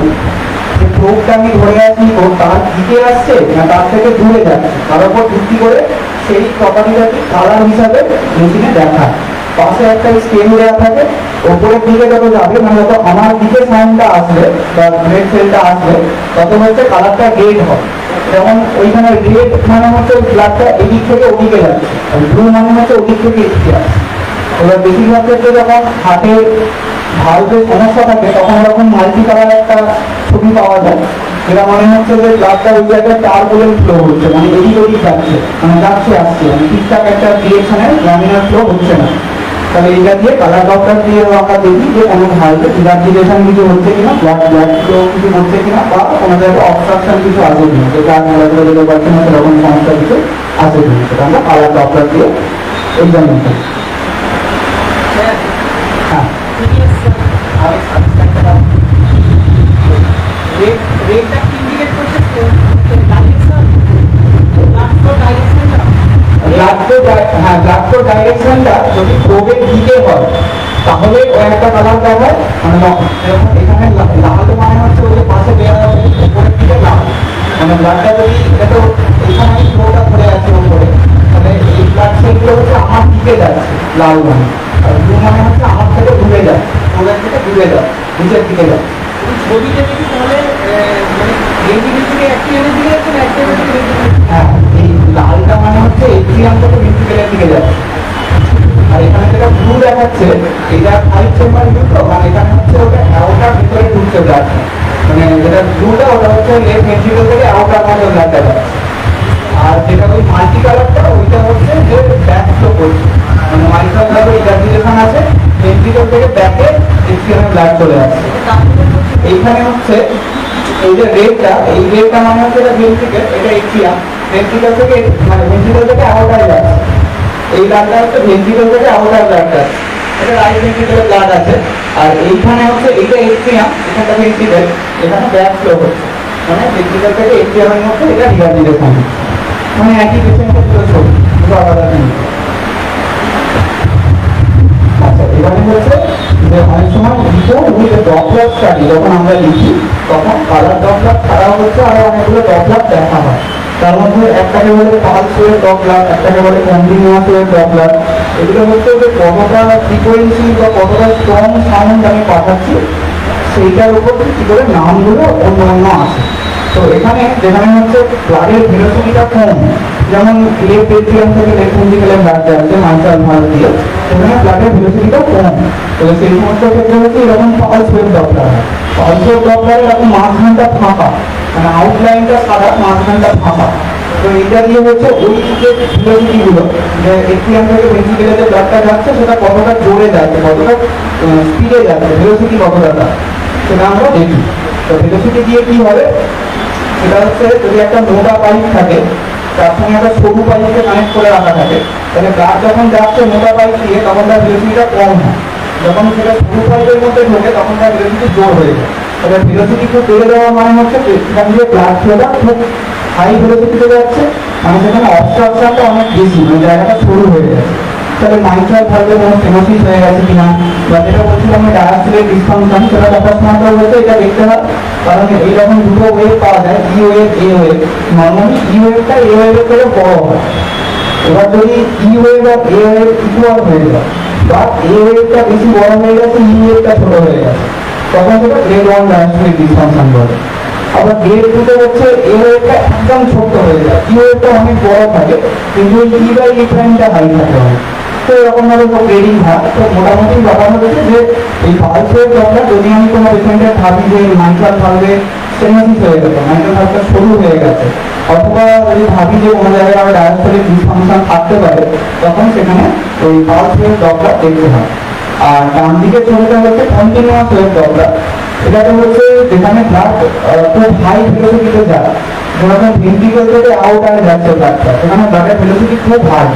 E: যে প্রোবটা আমি ধরে আছি ও তার দিকে আসছে না তার থেকে দূরে যাচ্ছে, তার উপর ভিত্তি করে সেই প্রপার্টিটাকে কালার হিসাবে মেশিনে দেখায়। পাশে একটা স্কেল দেওয়া থাকে, ওপরের দিকে যত যাবে মানে যত আমার দিকে সাউন্ডটা আসবে বা রেড সেলটা আসবে তত হচ্ছে কালারটা রেড হবে। যেমন ওইখানে রেড মানে হচ্ছে ব্লাডটা এদিক থেকে ওদিকে যাচ্ছে, আর ব্লু মানে হচ্ছে ওদিক থেকে এদিকে আসছে। এবার বেশিরভাগ ক্ষেত্রে যখন হার্টের ভালভের সমস্যা থাকে তখন এরকম মাল্টি কালার একটা ছবি পাওয়া যায়, যেটা মনে হচ্ছে যে ব্লাডটা ওই জায়গায় টার্বুলেন্ট ফ্লো হচ্ছে, মানে এদিক ওদিক যাচ্ছে, মানে যাচ্ছে আসছে, মানে ঠিকঠাক একটা ডিরেকশনে ল্যামিনার ফ্লো হচ্ছে না। তাহলে এটা দিয়ে কালার ডক্টর দিয়ে আমরা দেখি যে কোনো ভালভে ডিলার্জিলেশন কিছু হচ্ছে কিনা, ব্লাড ফ্লো কিছু হচ্ছে কিনা, বা কোনো জায়গায় অবস্ট্রাকশন কিছু আছে কিনা, যেটা আমি বলে দিতে পারছি না সেরকম সমস্যা কিছু আছে কিনা, সেটা আমরা কালার ডক্টর দিয়ে এক্সামিন করি। হ্যাঁ, ব্লাড ফ্লো ডাইরেকশনটা যদি প্রোবের দিকে হয় তাহলে ও একটা কালার দেখায়, মানে এখানে লাল মানে হচ্ছে ওই পাশে দেওয়া হবে উপরের দিকে লাল, মানে ব্লাডটা যদি এটা তো এখানে ফ্লোটা ধরে আছে উপরে, তাহলে এই ব্লাড সেলগুলো হচ্ছে আমার দিকে যাচ্ছে লাল মানে, আর ব্লু মানে হচ্ছে আমার থেকে দূরে যাচ্ছে, প্রোবের থেকে দূরে যাচ্ছে, নিচের দিকে যাচ্ছে।
F: ছবিটা দেখি তাহলে মানে ভেন্টিলের থেকে অ্যাক্টিভের দিকে যাচ্ছে না অ্যাক্টিভের থেকে ভেন্টিলের?
E: হ্যাঁ, এই লালটা মানে হচ্ছে এট্রিয়াম থেকে ভেন্ট্রিকেলের দিকে যাচ্ছে, আর এখানে যেটা ব্লু দেখাচ্ছে এটা 5 চেম্বার ব্লু, তো মানে এখানে হচ্ছে ওটা আউটার ভিতরে ঢুকছে ব্লাডটা, মানে যেটা ব্লুটা ওটা হচ্ছে লেফট ভেন্ট্রিকেল থেকে আউটার মধ্যে ব্লাডটা যাচ্ছে, আর যেটা ওই মাল্টি কালারটা ওইটা হচ্ছে যে ব্যাক ফ্লো করছে, মানে মাইক্রো ভাবে ইলার্জিলেশন আছে, ভেন্ট্রিকেল থেকে ব্যাকে এট্রিয়ামে ব্লাড চলে আসছে। এইখানে হচ্ছে এই যে রেডটা, এই রেডটা মানে হচ্ছে এটা ভেন্ট্রিকেল, এটা এট্রিয়াম, ভেন্ট্রিকেল থেকে মানে ভেন্ট্রিকেল থেকে আউটারে যাচ্ছে, এই ব্লাডটা হচ্ছে ভেন্ট্রিকেল থেকে আউটার ব্লাডটা, এটা রাইট ভেন্ট্রিকেলে ব্লাড আছে, আর এইখানে হচ্ছে এটা এট্রিয়াম, এখানটা ভেন্ট্রিকেল, এখানে ব্যাক ফ্লো হচ্ছে, মানে ভেন্ট্রিকেল থেকে এট্রিয়ামের মধ্যে এটা রিগার্জিলেশন হচ্ছে, মানে একই পেশেন্টের দুটো ছবি, দুটো আলাদা জিনিস। আচ্ছা, এখানে হচ্ছে যে অনেক সময় ডপলার স্টাডি যখন আমরা লিখি তখন কালার ডপলার ছাড়াও হচ্ছে আরো অনেকগুলো ডপলার দেখা হয়, তার মধ্যে একটাকে বলে পালস ওয়েভ ডপলার, একটাকে বলে কন্টিনিউয়াস ওয়েভ ডপলার। এগুলো হচ্ছে যে কতটা ফ্রিকোয়েন্সি বা কতটা স্ট্রং সাউন্ড আমি পাঠাচ্ছি সেইটার উপর ভিত্তি করে নামগুলো অন্য অন্য আছে। তো এখানে যেখানে হচ্ছে ব্লাডের ভেলোসিটিটা কম, যেমন লেফট এট্রিয়াম থেকে লেফট ভেন্ট্রিকেলে ব্লাড যাচ্ছে মাইট্রাল ভালভ দিয়ে, সেখানে ব্লাডের ভেলোসিটিটা কম, তো সেই সমস্ত ক্ষেত্রে হচ্ছে এরকম পালস ওয়েভ ডপলার হয়। পালস ওয়েভ ডপলারে এরকম মাঝখানটা ফাঁকা, মানে আউটলাইনটা সাদা, মাঝখানটা ফাঁকা, তো এটা দিয়ে হচ্ছে ওই যে ভেলোসিটিগুলো যে এট্রিয়াম থেকে ভেন্ট্রিকেলে যে ব্লাডটা যাচ্ছে সেটা কতটা জোরে যাচ্ছে, কতটা স্পিডে যাচ্ছে, ভেলোসিটি কতটা, সেটা আমরা দেখি। তো ভেলোসিটি দিয়ে কি হবে, সেটা হচ্ছে যদি একটা মোটা পাইপ থাকে তার সঙ্গে একটা সরু পাইপকে কানেক্ট করে রাখা থাকে, তাহলে ব্লাড যখন যাচ্ছে মোটা পাইপ দিয়ে তখন তার ভেলোসিটিটা কম হয়, যখন সেটা সরু পাইপের মধ্যে ঢোকে তখন তার ভেলোসিটি জোর হয়ে যায়। তাহলে ভেলোসিটি খুব বেড়ে দেওয়া মানে হচ্ছে সেখান দিয়ে ব্লাড ফ্লোটা খুব হাই ভেলোসিটিতে যাচ্ছে, মানে সেখানে অবস্ট্রাকশনটা অনেক বেশি, মানে জায়গাটা সরু হয়ে যাচ্ছে। তাহলে মাইট্রাল ভালভে কোনো স্টেনোসিস হয়ে গেছে কিনা, বা যেটা বলছিলাম আমি ডায়াস্ট্রিক ডিসফাংশন, সেটা দেখার সময়টাও হচ্ছে এটা দেখতে হয়, কারণ এইরকম দুটো ওয়েভ পাওয়া যায়, E wave A wave. Normally E ওয়েভটা এ ওয়েভের থেকে বড় হয়, এবার যদি ই ওয়েভ আর এ ওয়েভ ইকুয়াল হয়ে যায় বা এ ওয়েভটা বেশি বড় হয়ে গেছে ই ওয়েভটা ছোট হয়ে গেছে, তখন সেটা গ্রেড 1 ডায়াস্ট্রিক ডিসফাংশন বলে। আবার গ্রেড 2 তে হচ্ছে এ ওয়েভটা একদম ছোট হয়ে যায়, ই ওয়েভটা অনেক বড় থাকে কিন্তু ই বাই ই প্রাইমটা হাই থাকে অনেক। তো এরকম ভাবে সব গ্রেডিং হয়। তো মোটামুটি ব্যাপার হচ্ছে যে এই পালস ওয়েভ ডপলার যদি আমি কোনো পেশেন্টের ভাবি যে মাইট্রাল ভালভে স্টেনোসিস হয়ে গেছে, মাইট্রাল ভালভটা সরু হয়ে গেছে, অথবা যদি ভাবি যে কোনো জায়গায় আমার ডায়াস্ট্রিক ডিসফাংশন থাকতে পারে, তখন সেখানে ওই পালস ওয়েভ ডপলার দেখতে হয়। আর ডান দিকের ছবিটা হচ্ছে কন্টিনিউয়াস ওয়েভ ডপলার, এটাতে হচ্ছে যেখানে ব্লাড খুব হাই ভেলোসিটিতে যায়, যেরকম ভেন্ট্রিকেল থেকে আউটারে যাচ্ছে ব্লাডটা, সেখানে ব্লাডের ভেলোসিটি খুব হাই,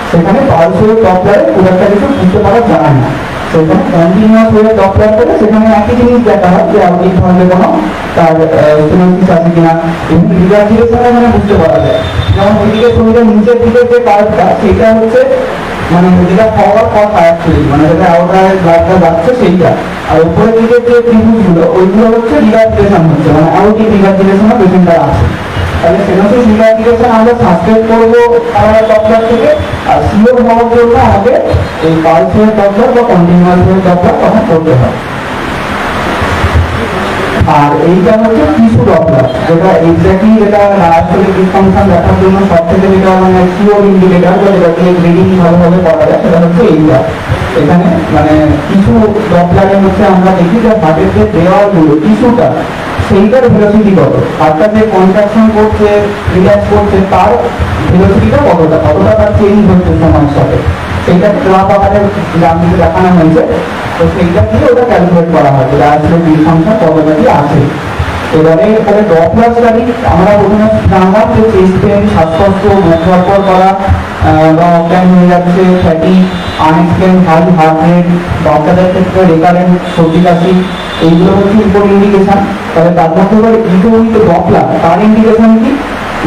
E: সেখানে পালস ওয়েভ ডপলারে খুব একটা কিছু বুঝতে পারা যায় না। সেখানে কন্টিনিউয়াস ওয়েভ ডপলার করে সেখানে একই জিনিস দেখা হয় যে এই ধরনের কোনো তার স্টেনোসিস আছে কিনা, এবং রিগার্জিলেশনে মানে বুঝতে পারা যায়। যেমন ওইদিকে শরীরের নিচের দিকে যে কার্ভটা সেটা হচ্ছে মানে যেটা হওয়ার কথা অ্যাকচুয়ালি, মানে যেটা আউটার ব্লাডটা যাচ্ছে সেইটা, আর উপরের দিকে যে ত্রিভুজগুলো ওইগুলো হচ্ছে রিভার্সিলেশন হচ্ছে, মানে আউটিক রিভার্সিলেশনও পেশেন্টটা আছে। তাহলে সেনোসিস রিভার্সিলেশন আমরা সাসপেক্ট করবো আমাদের ডক্টর থেকে, আর সিওর হওয়ার জন্য আমাদের এই পালসের ডক্টর বা কন্টিনিউয়াস ডক্টর তখন করতে হয়। আর এইটা হচ্ছে টিস্যু ডপলার, যেটা এক্স্যাক্টলি যেটা ডায়াস্টোলিক ডিসফাংশন দেখার জন্য সব থেকে যেটা মানে সিওর ইন্ডিকেটর বা যেটা দিয়ে গ্রেডিং ভালোভাবে করা যায় সেটা হচ্ছে এইটা। এখানে মানে কিছু ডপলারে হচ্ছে আমরা দেখি যে হার্টের যে দেওয়ালগুলো টিস্যুটা সেইটার ভেলোসিটি কত, হার্টটা যে কন্ট্রাকশন করছে রিল্যাক্স করছে তার ভেলোসিটিটা কতটা তার চেঞ্জ হচ্ছে সময়ের সাথে, সেইটা গ্রাফ আকারে ডান দিকে দেখানো হয়েছে। তো সেইটা দিয়ে ওটা ক্যালকুলেট করা হয় যে ডায়াস্টোলিক ডিসফাংশন কতটা কি আছে। এবারে ডপলার স্টাডি আমরা প্রথমে জানলাম যে চেস্ট পেন, শ্বাসকষ্ট, মুখ ধরপড় করা বা অজ্ঞান হয়ে যাচ্ছে, fatty, unexplained high heart rate, বাচ্চাদের ক্ষেত্রে রেকারেন্ট সর্দি কাশি, এইগুলো হচ্ছে ইম্পোর্ট ইন্ডিকেশন। তবে তার মধ্যে এবার ইকো উইথ ডপলার তার ইন্ডিকেশন কি,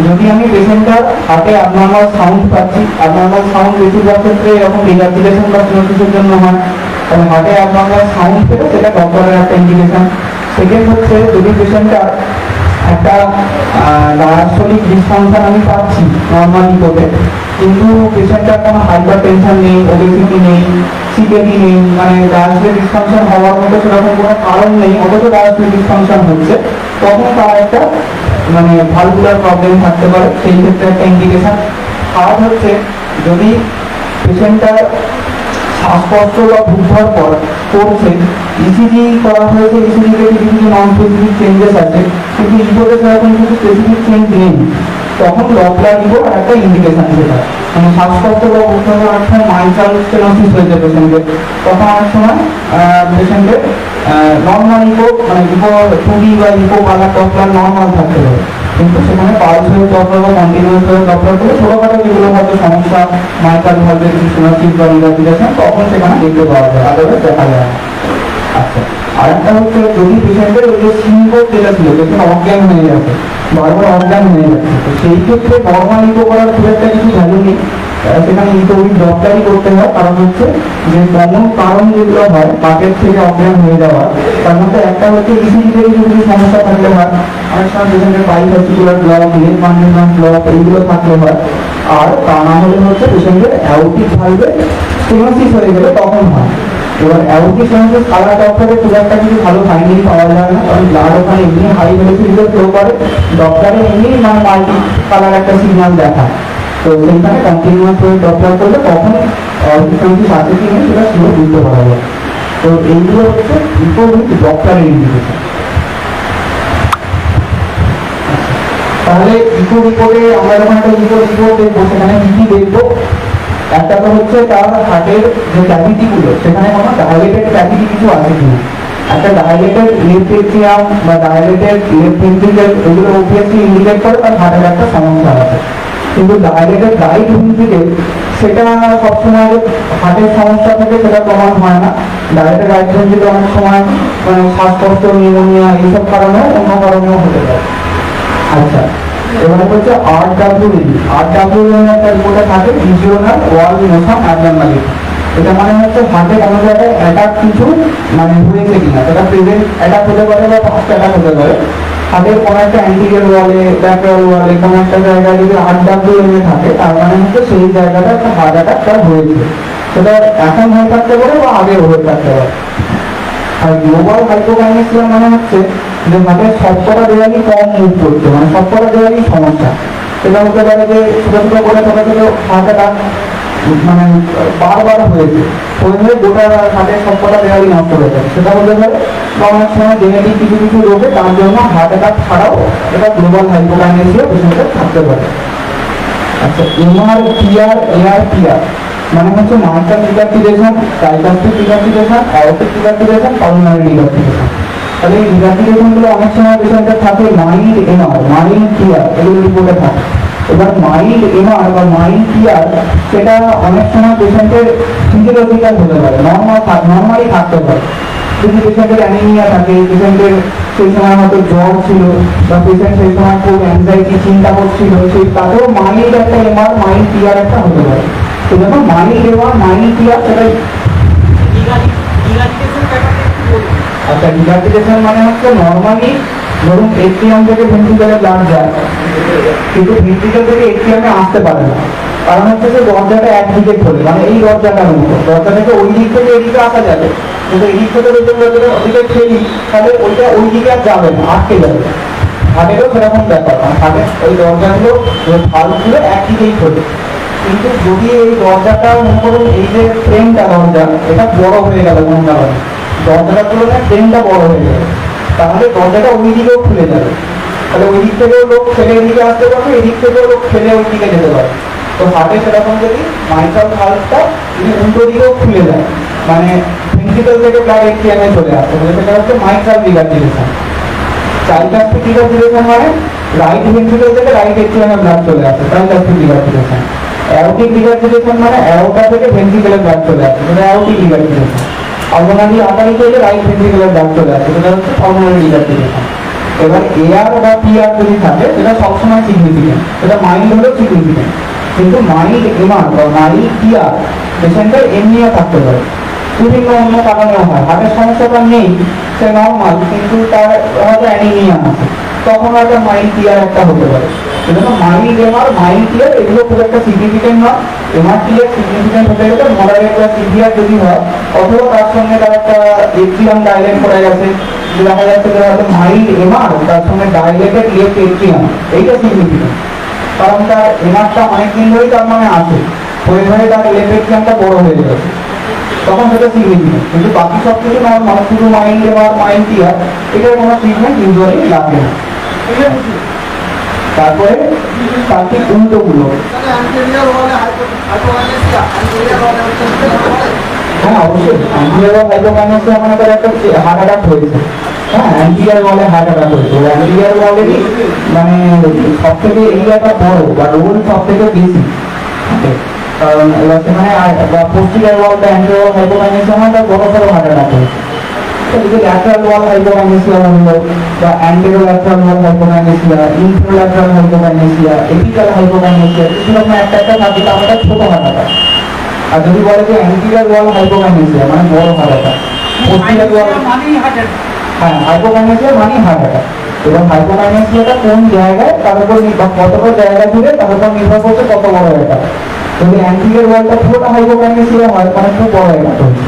E: যদি আমি পেশেন্টটার হার্টে অ্যাবনর্মাল সাউন্ড পাচ্ছি, অ্যাবনর্মাল সাউন্ড বেশিরভাগ ক্ষেত্রে এরকম রিল্যাক্সেশন বা সিনোসিসের জন্য হয়, তাহলে হার্টে অ্যাবনর্মাল সাউন্ড পেলে সেটা ডপলারের একটা ইন্ডিকেশন। সেকেন্ড হচ্ছে যদি পেশেন্টটার একটা ডায়াস্টোলিক ডিসফাংশন আমি পাচ্ছি নর্মাল ইকোতে, কিন্তু পেশেন্টটার কোনো হাইপার টেনশন নেই, ওবেসিটি নেই, সিকেডি নেই, মানে ডায়াস্টোলিক ডিসফাংশন হওয়ার মতো সেরকম কোনো কারণ নেই, অথচ ডায়াস্টোলিক ডিসফাংশন হচ্ছে, তখন তার একটা মানে ভালভুলার প্রবলেম থাকতে পারে, সেই ক্ষেত্রে একটা ইন্ডিকেশন। থার্ড হচ্ছে যদি পেশেন্টটার শ্বাসকষ্ট বা বুক ধরপড় করছে, ইসিজি করা হয়েছে, ইসিজিতে কিছু কিছু নন স্পেসিফিক চেঞ্জেস আছে, কিন্তু ইকোতে সেরকম কিছু স্পেসিফিক চেঞ্জ নেই, তখন ডপলার ইকো একটা ইন্ডিকেশন সেটা। মানে শ্বাসকষ্ট বা বুক ধরপড় অনেক সময় মাইট্রাল স্টেনোসিস হয়েছে পেশেন্টের, তখন অনেক সময় পেশেন্টের নর্মাল ইকো মানে ইকো 2D বা ইকো পালা ডপলার নর্মাল থাকতে পারে, কিন্তু সেখানে পালস ওয়েভ ডপলার বা কন্টিনিউয়াস ওয়েভ ডপলার করে ছোটখাটো যেগুলো হয়তো সমস্যা মাইট্রাল ভালভের কিছু সিনোসিস বা রিভার্সিলেশন তখন সেখানে দেখতে পাওয়া যায়, আদারওয়াইজ দেখা যায় না। আচ্ছা, আর একটা হচ্ছে যদি পেশেন্টের ওই যে সিনকোপ যেটা ছিল পেশেন্ট অজ্ঞান হয়ে যাচ্ছে, বারবার অজ্ঞান হয়ে যাচ্ছে, তো সেই ক্ষেত্রে নর্মাল ইকো করার খুব একটা কিছু ভ্যালু নেই, সেখানে ইকো উইথ ডপলারই করতে হয়। কারণ হচ্ছে যে কমন কারণ যেগুলো হয় বাকের থেকে অজ্ঞান হয়ে যাওয়া, তার মধ্যে একটা হচ্ছে ইসিজি থেকে যদি সমস্যা থাকলে হয়, অনেক সময় পেশেন্টের বাইফাসিকুলার ব্লক, লেগ মান্ডিবুলার ব্লক এইগুলো থাকলে হয়, আর তা না হলে হচ্ছে পেশেন্টের অ্যাওরটিক ভালভে স্টেনোসিস হয়ে গেলে তখন হয়। এবার অ্যাওরটিক স্টেনোসিস কালার ডক্টরে খুব একটা কিছু ভালো ফাইন্ডিং পাওয়া যায় না, কারণ ব্লাড ওখানে এমনি হাই ভেলোসিটিতে ফ্লো করে, ডক্টরে এমনি মানে মাল্টি কালার একটা সিগন্যাল দেখায়, তো সেইখানে কন্টিনিউয়াস ওয়েভ ডপলার করলে তখন অ্যাওরটিক আছে কি নেই সেটা শিওর বুঝতে পারা যায়। তো এইগুলো হচ্ছে ইকো উইথ ডপলারের ইন্ডিকেশন। তাহলে ইকো রিপোর্টে আমরা যখন একটা ইকো রিপোর্ট দেখবো সেখানে কি কি দেখবো, একটা তো হচ্ছে তার হার্টের যে ক্যাভিটিগুলো সেখানে কোনো ডায়ালেটেড ক্যাভিটি কিছু আছে কিনা, একটা ডায়ালেটেড লেফট এট্রিয়াম বা ডায়ালেটেড লেফট ভেন্ট্রিকেল এগুলো অবভিয়াসলি ইন্ডিকেট করে তার হার্টের একটা সমস্যা আছে। কিন্তু ডায়ালেটেড রাইট ভেন্ট্রিকেল সেটা সবসময় হার্টের সমস্যা থেকে সেটা প্রমাণ হয় না, ডায়ালেটেড রাইট ভেন্ট্রিকেল অনেক সময় মানে শ্বাসকষ্ট, নিউমোনিয়া এইসব কারণে অন্য কারণেও হতে পারে। আচ্ছা, এবারে হচ্ছে আরডব্লিউ একটা রিপোর্টে থাকে রিজিওনাল ওয়াল মোশন অ্যাবনরমালিটি, এটা মানে হচ্ছে হার্টে কোনো জায়গায় অ্যাটাক কিছু মানে হয়েছে কিনা, সেটা প্রেজেন্ট অ্যাটাক হতে পারে বা পাস্ট অ্যাটাক হতে পারে। হার্টের কোনো একটা অ্যান্টিরিয়র ওয়ালে, ল্যাটারাল ওয়ালে কোনো একটা জায়গায় যদি আরডব্লিউ থাকে তার মানে হচ্ছে সেই জায়গাটা একটা হার্ট অ্যাটাক তার হয়েছে, সেটা এখন হয়ে থাকতে পারে বা আগেও হয়ে থাকতে পারে। আর গ্লোবাল হাইপোকাইনেসিয়া মানে হচ্ছে যে হার্টের শতকরা দেওয়ালি কম মুভ করছে, মানে শতকরা দেওয়ালি সমস্যা, সেটা হতে পারে যে ছোট ছোট করে ছোট ছোট হার্ট অ্যাটাক মানে বারবার হয়েছে, হয়ে গোটা হার্টের শতকরা দেওয়ালি নষ্ট হয়ে যায়, সেটা হতে পারে। বা অনেক সময় জেনেটিক কিছু কিছু রোগে তার জন্য হার্ট অ্যাটাক ছাড়াও এটা গ্লোবাল হাইপোকাইনেসিয়া পেশেন্টের থাকতে পারে। আচ্ছা, ARPR মানে হচ্ছে মার্কার রিগার্ডিটেশন, ডায়াস্টোলিক রিগার্ডিটেশন, অ্যাওরটিক রিগার্ডিটেশন, পালমোনারি রিগার্ডিটেশন। তাহলে এই রিগার্ডিটেশনগুলো অনেক সময় পেশেন্টের থাকে মাইল্ড এমআর, মাইল্ড টিআর এগুলো রিপোর্টে থাকে। এবার মাইল্ড এমআর বা মাইল্ড টিআর সেটা অনেক সময় পেশেন্টের ফিজিওলজিক্যাল হতে পারে, নর্মালি থাকতে পারে। যদি পেশেন্টের অ্যানিমিয়া থাকে, পেশেন্টের সেই সময় হয়তো জ্বর ছিল বা পেশেন্ট সেই সময় খুব অ্যাংজাইটি চিন্তা করছিল, সেই তাতেও মাইল্ড একটা এমআর মাইল্ড টিআর একটা হতে পারে। সেজন্য মাইল দেওয়া মাইল দেওয়া সেটাই। আচ্ছা, ডিগার্জিটেশন মানে হচ্ছে নর্মালি ধরুন এটিএম থেকে ভেন্ট্রিকলে ব্লাড যায়, কিন্তু ভেন্ট্রিকল থেকে এটিএমে আসতে পারে না। কারণ হচ্ছে যে দরজাটা একদিকে খোলে, মানে এই দরজাটার মতো দরজা থেকে ওই দিক থেকে এদিকে আসা যাবে, কিন্তু এই দিক থেকে যদি দরজাটা ওদিকে ঠেলি তাহলে ওইটা ওই দিকে আর যাবে না, আটকে যাবে। হাটেরও সেরকম ব্যাপার, মানে হাটে ওই দরজাগুলো ভালগুলো একদিকেই খোলে। কিন্তু যদি এই দরজাটা মনে করুন এই যে ফ্রেমটা দরজা এটা বড় হয়ে গেল কোনো কারণে, দরজাটার তুলনায় ফ্রেমটা বড় হয়ে গেল, তাহলে দরজাটা ওই দিকেও খুলে যাবে। তাহলে ওই দিক থেকেও লোক ঠেলে এদিকে আসতে পারবে, এদিক থেকেও লোক ঠেলে ওই দিকে যেতে পারবে। তো হাটে সেরকম যদি মাইট্রাল ভালভটা যদি উল্টো দিকেও খুলে যায়, মানে ভেন্ট্রিকল থেকে ব্লাড এটিএমে চলে আসে, তাহলে সেটা হচ্ছে মাইট্রাল ডিগার্জিটেশন। ট্রাইকাস্পিড ডিগার্জিটেশন মানে রাইট ভেন্ট্রিকল থেকে রাইট এটিএমে ব্লাড চলে আসে, ট্রাইকাস্পিড ডিগার্জিটেশন। অ্যাওটিক ডিগার্জিটেশন মানে অ্যাওটা থেকে ভেন্ট্রিকলে ব্লাড চলে আসে, সেটা অ্যাওটিক ডিগার্জিটেশন। পালমোনারি আর্টারি থেকে রাইট ভেন্ট্রিকলে ব্লাড চলে আসে, সেটা হচ্ছে পালমোনারি ডিগার্জিটেশন। এবার এআর বা পিআর যদি থাকে সেটা সবসময় সিগনিফিকেন্ট, সেটা মাইল্ড হলেও সিগনিফিকেন্ট। কিন্তু মাইল্ড এমআর বা মাইল্ড পিআর পেশেন্টের এমনিও থাকতে পারে, বিভিন্ন অন্য কারণেও হয়। হার্টের সমস্যাটা নেই, সে নর্মাল, কিন্তু তার হয়তো অ্যানিমিয়া আছে, তখন হয়তো মাইল্ড পিআর একটা হতে পারে। সেজন্য মাইল্ড এমআর মাইল্ড পিআর এগুলো খুব একটা সিগনিফিকেন্ট নয়। এমআর পিআর সিগনিফিকেন্ট হতে গেলে মডারেট বা সিভিয়ার যদি হয়, অথবা তার সঙ্গে তার একটা এট্রিয়াম ডাইলেট করে গেছে, দেখা যাচ্ছে যে হয়তো মাইল্ড এমআর তার সঙ্গে ডাইলেটেড লেফট এট্রিয়াম, এইটা সিগনিফিকেন্ট। কারণ তার এমআরটা অনেকদিন ধরেই তার মানে আছে, হয়ে ধরে তার লেফট এট্রিয়ামটা বড় হয়ে গেছে, তখন সেটা সিগনিফিকেন্ট। কিন্তু বাকি সব কিছু নর্মাল, শুধু মাইল্ড এমআর মাইল্ড পিআর এটার কোনো ট্রিটমেন্ট ইউজুয়ালি লাগে না। তারপরে তার ঠিক উল্টোগুলো, হ্যাঁ অবশ্যই অ্যান্টিরিয়র হাইপোকাইনেসিয়া মানে তার একটা হার্ট অ্যাটাক হয়েছে, হ্যাঁ অ্যান্টিরিয়র ওয়ালে হার্ট অ্যাটাক হয়েছে। অ্যান্টিরিয়র ওয়ালেরই মানে সব থেকে এরিয়াটা বড় বা রোল সব থেকে বেশি, কারণ এবার সেখানে পোস্টিরিয়র ওয়াল বা অ্যান্টিরিয়র হাইপোকাইনেসিয়া মানে তার বড় বড় হার্ট অ্যাটাক হয়েছে। যদি ল্যাটারাল ওয়াল হাইপোকাইনেসিয়া হলো বা অ্যান্টেরোল্যাটারাল ওয়াল হাইপোকাইনেসিয়া, ইন্ট্রোল্যাটারাল হাইপোকাইনেসিয়া, এপিক্যাল হাইপোকাইনেসিয়া, এরকম একটা একটা থাকে, তার একটা ছোট হার্ট অ্যাটাক। আর যদি বলে যে অ্যান্টিরিয়র ওয়াল হাইপোকাইনেসিয়া মানে বড় হার্ট অ্যাটাক, পোস্টিরিয়র ওয়াল হ্যাঁ হাইপোকাইনেসিয়া মানে হার্ট অ্যাটাক। এবং হাইপোকাইনেসিয়াটা কোন জায়গায় তার উপর বা কতটা জায়গা জুড়ে তার উপর নির্ভর করছে কত বড় অ্যাটাক। যদি অ্যান্টিরিয়র ওয়ালটা পুরোটা হাইপোকাইনেসিয়া হয় মানে খুব বড় অ্যাটাক হয়েছে,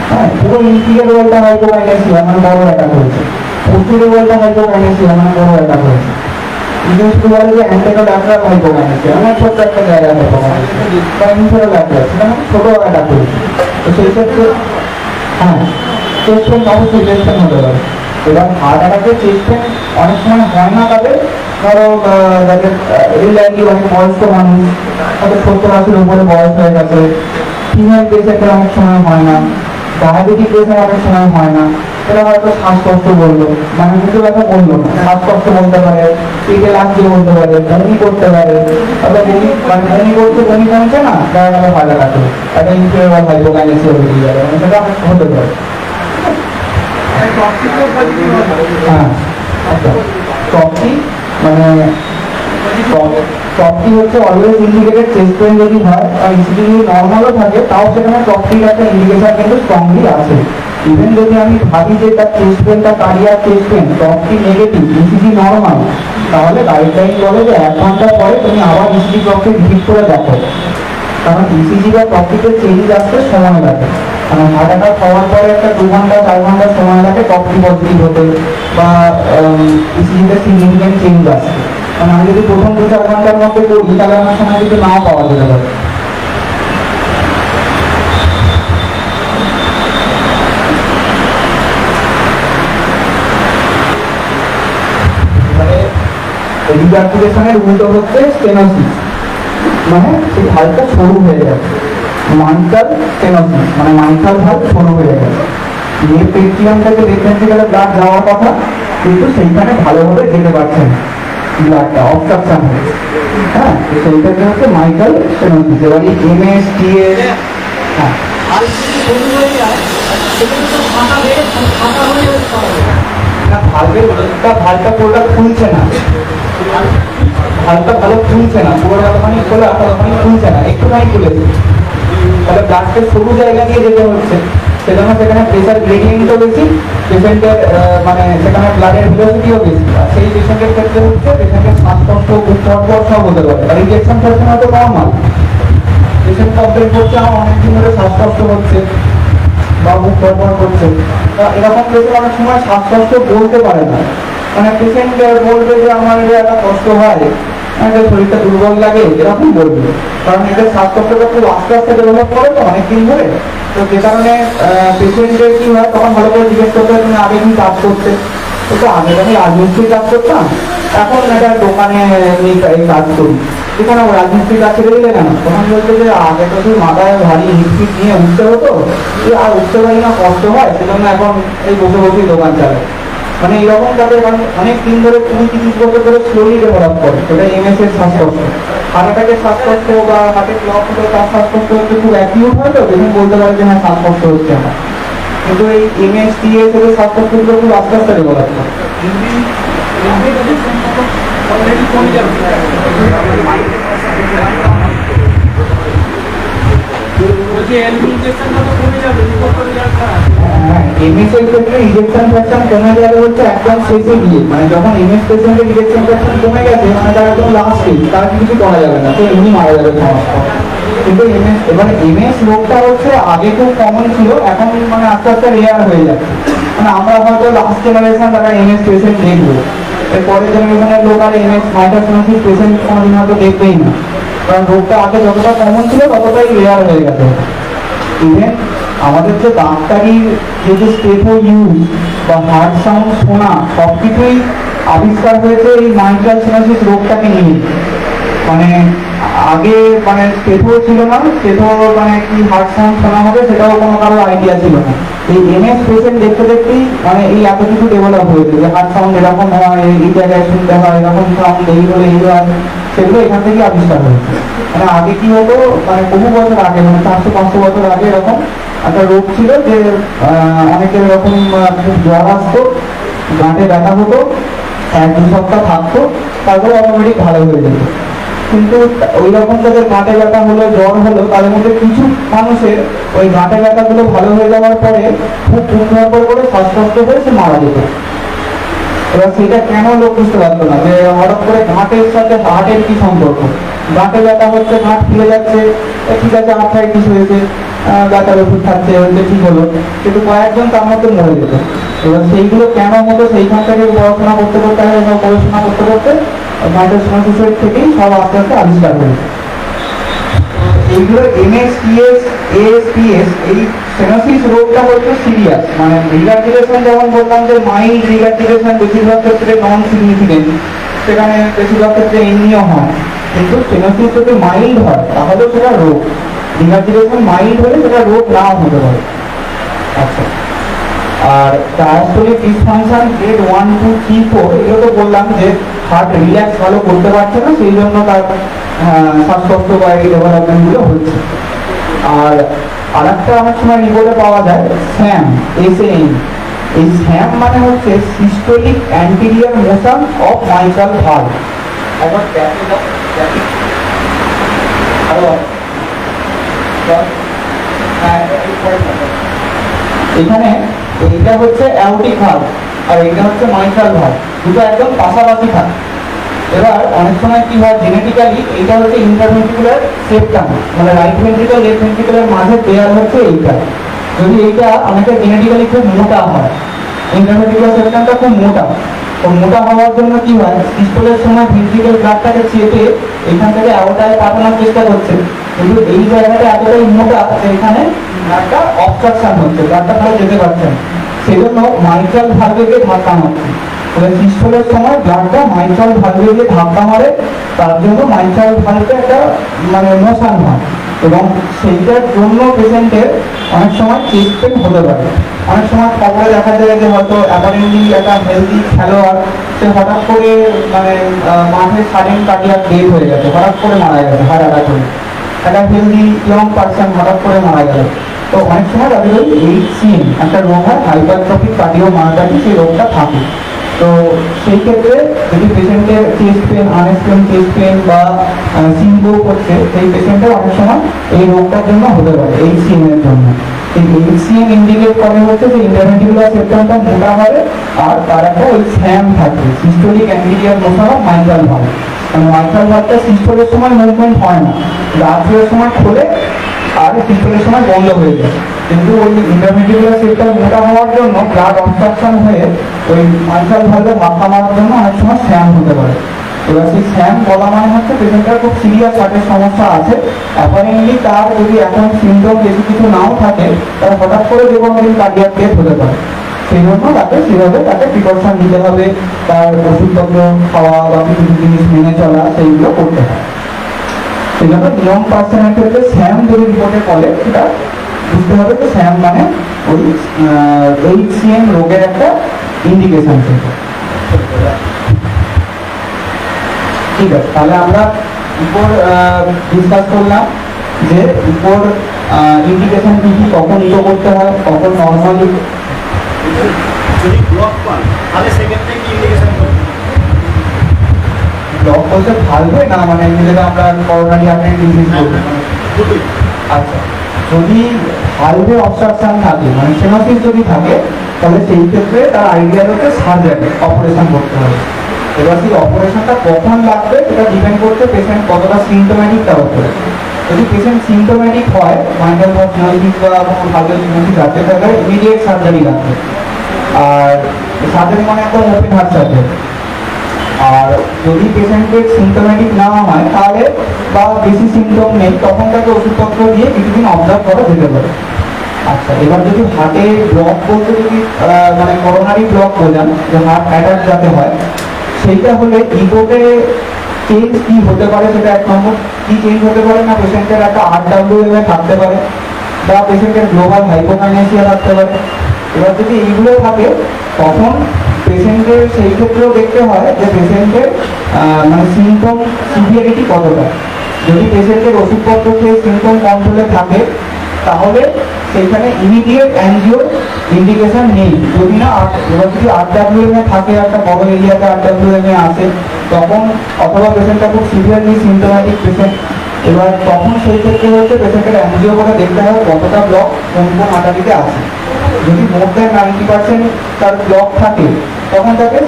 E: হ্যাঁ পুরো ইন্টিরিয়র ওয়ালটা হাইপোকাইনেসিয়া মানে বড় অ্যাটাক হয়েছে, পোস্টিরিয়র ওয়ালটা হাইপোকাইনেসিয়া মানে বড় অ্যাটাক হয়েছে। কিন্তু শুধু বলে যে অ্যান্টেরোল্যাটারাল হাইপোকাইনেসিয়া মানে ছোট্ট একটা জায়গায় হাইপোকাইনেসিয়া, বা ইন্টেরোল্যাটারাল সেটা মানে ছোট অ্যাটাক হয়েছে। তো সেই ক্ষেত্রে হ্যাঁ চেস্ট পেন অবশ্যই চেস্ট পেন হতে পারে। এবার হার্ট অ্যাটাকের চেস্ট পেন অনেক সময় হয় না, তাদের ধরো যাদের এলডারলি অনেক বয়স্ক মানুষ, হয়তো 70-80 উপরে বয়স হয়ে গেছে, ফিমেল পেশেন্টের অনেক সময় হয় না, ডায়াবেটিক পেশেন্ট অনেক সময় হয় না, এরা হয়তো শ্বাসকষ্ট বললো, মানে কিছু ব্যথা বললো না, শ্বাসকষ্ট বলতে পারে, পেটে লাগছে বলতে পারে, বমি করতে পারে, অথবা বমি মানে বমি করতে বমি কমছে না, দেখা গেল ভালো রাখে একটা ইনফিউরিয়াল হাইপোকাইনেসিয়া হয়ে যাবে, সেটা অনেক হতে পারে। হ্যাঁ আচ্ছা, টপটি মানে টপটি হচ্ছে অলওয়েজ ইন্ডিকেটেড চেস্ট পেন যদি হয় আর ইসিজি যদি নর্মালও থাকে, তাও সেখানে টপটির একটা ইন্ডিকেশন কিন্তু স্ট্রংলি আছে। ইভেন যদি আমি ভাবি যে তার চেস্ট পেনটা cardiac chest pain, trop T negative, ECG normal, তাহলে গাইডলাইন বলে যে 1 ঘন্টা পরে তুমি আবার ইসিজি টপটি রিপিট করে দেখো, কারণ ইসিজি বা টপটিতে চেঞ্জ আসতে সময় লাগে। মানে হার্ট অ্যাটাক হওয়ার পরে একটা 2 ঘন্টা 4 ঘন্টা সময় লাগে টপটি পজিটিভ হতে বা ইসিজিতে সিগনিফিকেন্ট চেঞ্জ আসছে। মানে আমি যদি প্রথম 2-4 ঘন্টার মধ্যে করি তাহলে আমার সময় কিন্তু নাও পাওয়া যেতে পারে। রিগার্জিটেশনের উল্টো হচ্ছে স্টেনোসিস, মানে সেই ভালভটা সরু হয়ে যাচ্ছে, মাইট্রাল স্টেনোসিস মানে মাইট্রাল ভালভ সরু হয়ে গেছে। লেফট এট্রিয়াম থেকে লেফট ভেন্ট্রিকলে ব্লাড যাওয়ার কথা, কিন্তু সেইখানে ভালোভাবে যেতে পারছে না, ব্লাডটা অবস্ট্রাকশন হয়েছে, হ্যাঁ সেইটাকে হচ্ছে মাইট্রাল স্টেনোসিস। এবার এমএস টিএস হ্যাঁ ভালভটা পুরোটা খুলছে না, ভালভটা ভালো খুলছে না, পুরোটা মানে খোলা, মানে খুলছে না, একটুখানি খুলেছে, তাহলে ব্লাডকে সরু জায়গা দিয়ে যেতে হচ্ছে, সেজন্য সেখানে প্রেসার গ্রেডিয়েন্টও বেশি, পেশেন্টের মানে সেখানে ব্লাডের ভেলোসিটিও বেশি। আর সেই পেশেন্টের ক্ষেত্রে হচ্ছে পেশেন্টের শ্বাসকষ্ট, বুক ধড়ফড় সব হতে পারে। আর ইনজেকশন ফেকশন হয়তো নর্মাল, পেশেন্ট কমপ্লেন করছে আমার অনেকদিন ধরে শ্বাসকষ্ট হচ্ছে বা বুক ধড়ফড় করছে। তা এরকম পেশেন্ট অনেক সময় শ্বাসকষ্ট বলতে পারে না, মানে পেশেন্ট বলবে যে আমার একটা কষ্ট হয়, আমাদের শরীরটা দুর্বল লাগে, এরকম বলবে। কারণ এদের শ্বাসকষ্টটা খুব আস্তে আস্তে ডেভেলপ করে তো অনেকদিন ধরে, তো যে কারণে পেশেন্টের কি হয় তখন ভালো করে জিজ্ঞেস করতে হয় তুমি আগে কি কাজ করতে। তো আগে আমি রাজমিস্ত্রি কাজ করতাম, এখন একটা দোকানে এই কাজ করি। এখানে রাজমিস্ত্রি কাজ ছেড়ে দিলে কেন? তখন বলতে যে আগে তো তুই মাথায় ভারী হিটফিট নিয়ে উঠতে হতো, আর উঠতে পারি না, কষ্ট হয়, সেজন্য এখন এই বসে বসেই দোকান চালায়। মানে এইরকম তাদের অনেক দিন ধরে 20-30 বছর ধরে স্লোলি ডেভেলপ করে, সেটা এমএস এর শ্বাসকষ্ট। হার্ট অ্যাটাকের শ্বাসকষ্ট বা হার্টের ব্লক হলে তার শ্বাসকষ্ট হচ্ছে খুব অ্যাকিউট হয়, তো দেখুন বলতে পারে যে হ্যাঁ শ্বাসকষ্ট হচ্ছে আমার। কিন্তু এই এমএস টিএস এর শ্বাসকষ্টগুলো খুব আস্তে আস্তে ডেভেলপ করে।
F: অলরেডি কমে যাবে। বলছি ইনজেকশনটা তো কমে যাবে, রিপোর্ট করে যাচ্ছে।
E: হ্যাঁ, এমএস এর ক্ষেত্রে ইনজেকশন ফ্র্যাকশন কমে যাবে হচ্ছে একদম শেষে গিয়ে, মানে যখন এমএস পেশেন্টের ইনজেকশন ফ্র্যাকশন কমে গেছে, মানে তার একদম লাস্ট স্টেজ, তার কিছু করা যাবে না, সে এমনি মারা যাবে সমস্যা। কিন্তু এমএস রোগটা হচ্ছে আগে খুব কমন ছিল, এখন মানে আস্তে আস্তে রেয়ার হয়ে যাচ্ছে। মানে আমরা হয়তো লাস্ট জেনারেশন তারা এমএস পেশেন্ট দেখবো, এর পরের জেনারেশনের লোক আর এমএস মাইটাসিনোসিস পেশেন্ট কোনোদিন হয়তো দেখবেই না, কারণ রোগটা আগে যতটা কমন ছিল ততটাই রেয়ার হয়ে গেছে। ইভেন আমাদের যে ডাক্তারির যে স্টেথো ইউজ বা হার্ট সাউন্ড শোনা সব কিছুই আবিষ্কার হয়েছে এই মাইট্রাল সিনোসিস রোগটাকে নিয়ে। মানে আগে মানে স্টেথো ছিল না, স্টেথো মানে কি হার্ট সাউন্ড শোনা হবে সেটাও কোনো কারোর আইডিয়া ছিল না। এই এমএস পেশেন্ট দেখতে দেখতেই মানে এই এত কিছু ডেভেলপ হয়েছে যে হার্ট সাউন্ড এরকম হয়, এই জায়গায় শুনতে হয়, এরকম সাউন্ড এই হলে এই হয়, সেগুলো এখান থেকে আবিষ্কার হয়েছে। মানে আগে কি হতো, মানে বহু বছর আগে, মানে 400-500 বছর আগে এরকম একটা রোগ ছিল যে অনেকের এরকম খুব জ্বর আসতো, গাঁটে ব্যথা হতো, 1-2 সপ্তাহ থাকতো, তারপরে অটোমেটিক ভালো হয়ে যেত। কিন্তু ওই রকম তাদের গাঁটে ব্যথা হলো, জ্বর হলো, তাদের মধ্যে কিছু মানুষের ওই গাঁটে ব্যথাগুলো ভালো হয়ে যাওয়ার পরে খুব পুনর্ভর করে শ্বাসকষ্ট হয়ে সে মারা যেত। এবার সেটা কেন লোক বুঝতে পারতো না যে হঠাৎ করে গাঁটের সাথে হার্টের কি সম্পর্ক। গাঁটে ব্যথা হচ্ছে, গাঁট ফিরে যাচ্ছে, ঠিক আছে আর্থ্রাইটিস হয়েছে, ব্যথার ওষুধ খাচ্ছে, হচ্ছে ঠিক হলো, কিন্তু কয়েকজন তার মধ্যে মরে যেত। এবার সেইগুলো কেন হতো, সেইখান থেকে পড়াশোনা করতে করতে গবেষণা করতে করতে মাইটোসিনোসিসের থেকেই সব আস্তে আস্তে আবিষ্কার হয়েছে। এইগুলো এমএস, টিএস, এএসপিএস, এই সিনোসিস রোগটা হচ্ছে সিরিয়াস। মানে রিগার্জিটেশন যেমন বললাম যে মাইল্ড রিগার্জিটেশন বেশিরভাগ ক্ষেত্রে নন সিগনিফিকেন্ট, সেখানে বেশিরভাগ ক্ষেত্রে এমনিও হয়। কিন্তু সিনোসিস যদি মাইল্ড হয় তাহলে সেটা রোগ, রিগার্জিটেশন মাইল্ড হলে সেটা রোগ নাও হতে পারে। আচ্ছা, আর ডায়াস্টোলিক ডিসফাংশন গ্রেড 1, 2, 3, 4 এগুলো তো বললাম যে হার্ট রিল্যাক্স ভালো করতে পারছে না, সেই জন্য তার শ্বাসকষ্ট বা এই ডেভেলপমেন্টগুলো হচ্ছে। আর আরেকটা অনেক সময় রিপোর্টে পাওয়া যায় স্যাম, SAM। এই স্যাম মানে হচ্ছে systolic anterior motion of mitral valve. একবার দেখে দাও, এখানে এইটা হচ্ছে অ্যাওর্টিক ভালভ আর এইটা হচ্ছে মাইট্রাল ভালভ, দুটো একদম পাশাপাশি থাকে। এবার অনেক সময় কি হয় জেনেটিক্যালি, এইটা হচ্ছে ইন্টারভেন্ট্রিকুলার সেপ্টাম, মানে রাইট ভেন্ট্রিকল লেফট ভেন্ট্রিকলের মাঝে দেয়াল হচ্ছে এইটা। যদি এইটা অনেকটা জেনেটিক্যালি খুব মোটা হয়, ইন্টারভেন্ট্রিকুলার সেপ্টামটা খুব মোটা, তো মোটা হওয়ার জন্য কি হয় সিস্টোলের সময় ভেন্ট্রিকল ব্লাডটাকে চেপে এখান থেকে অ্যাওর্টায় পাঠানোর চেষ্টা করছে, কিন্তু এই জায়গাটা এতটাই মোটা যে এখানে ব্লাডটা অবস্ট্রাকশন হচ্ছে, ব্লাডটা ভালো যেতে পারছে না, সেজন্য মাইট্রাল ভালভে গিয়ে ধাক্কা মারছে। সিস্টোলের সময় ব্লাডটা মাইট্রাল ভালভে গিয়ে ধাক্কা মারে, তার জন্য মাইট্রাল ভালভে একটা মানে মোশন হয়, এবং সেইটার জন্য পেশেন্টের অনেক সময় চেস্ট পেন হতে পারে। অনেক সময় খবরে দেখা যায় যে হয়তো অ্যাপারেন্টলি একটা হেলদি খেলোয়াড় সে হঠাৎ করে মানে মাঠে সাডেন কার্ডিয়াক ডেথ হয়ে গেছে, হঠাৎ করে মারা গেছে হার্ট অ্যাটাক হয়ে, একটা হেলদি ইয়ং পার্সন হঠাৎ করে মারা গেল। তো অনেক সময় তাদের ওই HCM একটা রোগ হয়, হাইপারট্রফিক কার্ডিওমায়োপাথি, সেই রোগটা থাকে। তো সেই ক্ষেত্রে যদি পেশেন্টের chest pain, unexplained chest pain বা সিনকো হচ্ছে, সেই পেশেন্টের অনেক সময় এই রোগটার জন্য হতে পারে, HCM এর জন্য। এই HCM ইন্ডিকেট করে হচ্ছে যে ইন্টারভেন্ট্রিকুলার সেপ্টামটা মোটা হবে আর তার একটা ওই স্যাম থাকে, systolic anterior motion of mitral valve. মানে মাইট্রাল ভালভটা সিস্টোলের সময় মুভমেন্ট হয় না, রাত্রের সময় খোলে আর সিস্টোলের সময় বন্ধ হয়ে যায়। কিন্তু ওই ইন্টারভেন্ট্রিকুলার সেপ্টাম মোটা হওয়ার জন্য ব্লাড অবস্ট্রাকশন হয়ে ওই মাইট্রাল ভালভে ধাক্কা মারার জন্য অনেক সময় স্যাম হতে পারে। এবার সেই স্যাম বলা মানে হচ্ছে পেশেন্টের খুব সিরিয়াস হার্টের সমস্যা আছে, অ্যাপারেন্টলি তার যদি এখন সিমটম বেশি কিছু নাও থাকে, তার হঠাৎ করে যে কোনো দিন কার্ডিয়াক ডেথ হতে পারে। সেই জন্য তাকে সেভাবে তাকে প্রিকশন নিতে হবে, তার ওষুধপত্র খাওয়া বা কিছু জিনিস মেনে চলা সেইগুলো করতে হয়। সেই জন্য নিয়ম পার্সনের ক্ষেত্রে স্যাম যদি রিপোর্টে বলে, সেটা বুঝতে হবে যে স্যাম মানে ওই HCM রোগের একটা ইন্ডিকেশন সেটা। ঠিক আছে, তাহলে আমরা উপর ডিসকাস করলাম যে উপর ইন্ডিকেশন কি কি, কখন ইকো করতে হয়, কখন নর্মালি
G: যদি ব্লক পান তাহলে সেক্ষেত্রে কি ইন্ডিকেশন করবে?
E: ব্লক বলতে ভালবে না, মানে যেটা আমরা করোনারি আর্টারি ডিজিজ বলি।
G: দুটোই।
E: আচ্ছা, যদি ভালভে অবস্ট্রাকশন থাকে, মানে স্টেনোসিস যদি থাকে, তাহলে সেই ক্ষেত্রে তার আইডিয়া হচ্ছে সার্জারি, অপারেশন করতে হবে। এবার সেই অপারেশনটা কখন লাগবে সেটা ডিপেন্ড করছে পেশেন্ট কতটা সিমটোম্যাটিক তার উপরে। যদি পেশেন্ট সিমটোম্যাটিক হয়, মাইট্রাল ভালভ স্টেনোসিস বা কোনো ভালভের স্টেনোসিস আছে, তাহলে ইমিডিয়েট সার্জারি লাগবে। আর সার্জারি মানে একদম ওপেন হার্ট সার্জারি। আর যদি পেশেন্টের সিমটোম্যাটিক না হয় তাহলে, বা বেশি সিমটম নেই, তখন তাকে ওষুধপত্র দিয়ে কিছুদিন অবজার্ভ করা যেতে পারে। আচ্ছা, এবার যদি হার্টে ব্লক বলতে যদি মানে করোনারি ব্লক বোঝান, যে হার্ট অ্যাটাক যাতে হয়, সেইটা হলে ইকোতে চেঞ্জ কি হতে পারে, সেটা এক নম্বর কি চেঞ্জ হতে পারে না, পেশেন্টের একটা RWM থাকতে পারে বা পেশেন্টের গ্লোবাল হাইপোকাইনেসিয়া থাকতে পারে। এবার যদি এইগুলো থাকে, তখন পেশেন্টের সেই ক্ষেত্রেও দেখতে হয় যে পেশেন্টের মানে সিমটম সিভিয়ারিটি কতটা। যদি পেশেন্টের ওষুধপত্র খেয়ে সিমটম কন্ট্রোলে থাকে, তাহলে সেইখানে ইমিডিয়েট অ্যানজিও ইন্ডিকেশন নেই। যদি না এবার যদি RWM থাকে, একটা বড় এরিয়াতে RWM আছে, তখন অথবা পেশেন্টটা খুব সিভিয়ারলি সিমটোম্যাটিক পেশেন্ট, এবার তখন সেই ক্ষেত্রে হচ্ছে পেশেন্টের অ্যানজিও করে দেখতে হবে কতটা ব্লক কোন কোন আর্টারিতে আছে। যদি মোর দেন 90% তার ব্লক থাকে, তখন তাকে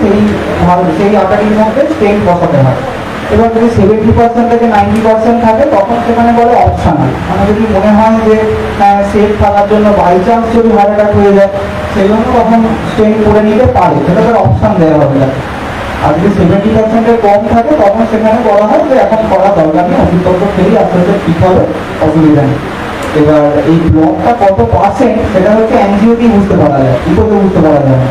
E: সেই আর্টারির মধ্যে স্টেন্ট বসাতে হয়। এবার যদি 70% থেকে 90% থাকে, তখন সেখানে বলে অপশনাল, মানে যদি মনে হয় যে সেফ থাকার জন্য বাই চান্স যদি হার্ট অ্যাটাক হয়ে যায়, সেই জন্য তখন স্টেন্ট করে নিতে পারে, সেটা তার অপশন দেওয়া হবে। আর যদি 70% কম থাকে, তখন সেখানে বলা হয় যে এখন করা দরকার নেই, ওষুধপত্র খেলেই আস্তে আস্তে ঠিক হবে, অসুবিধা নেই। এবার এই ব্লকটা কত পার্সেন্ট সেটা হচ্ছে এনজিও দিয়ে বুঝতে পারা যায়, ইকোতে বুঝতে পারা যায় না।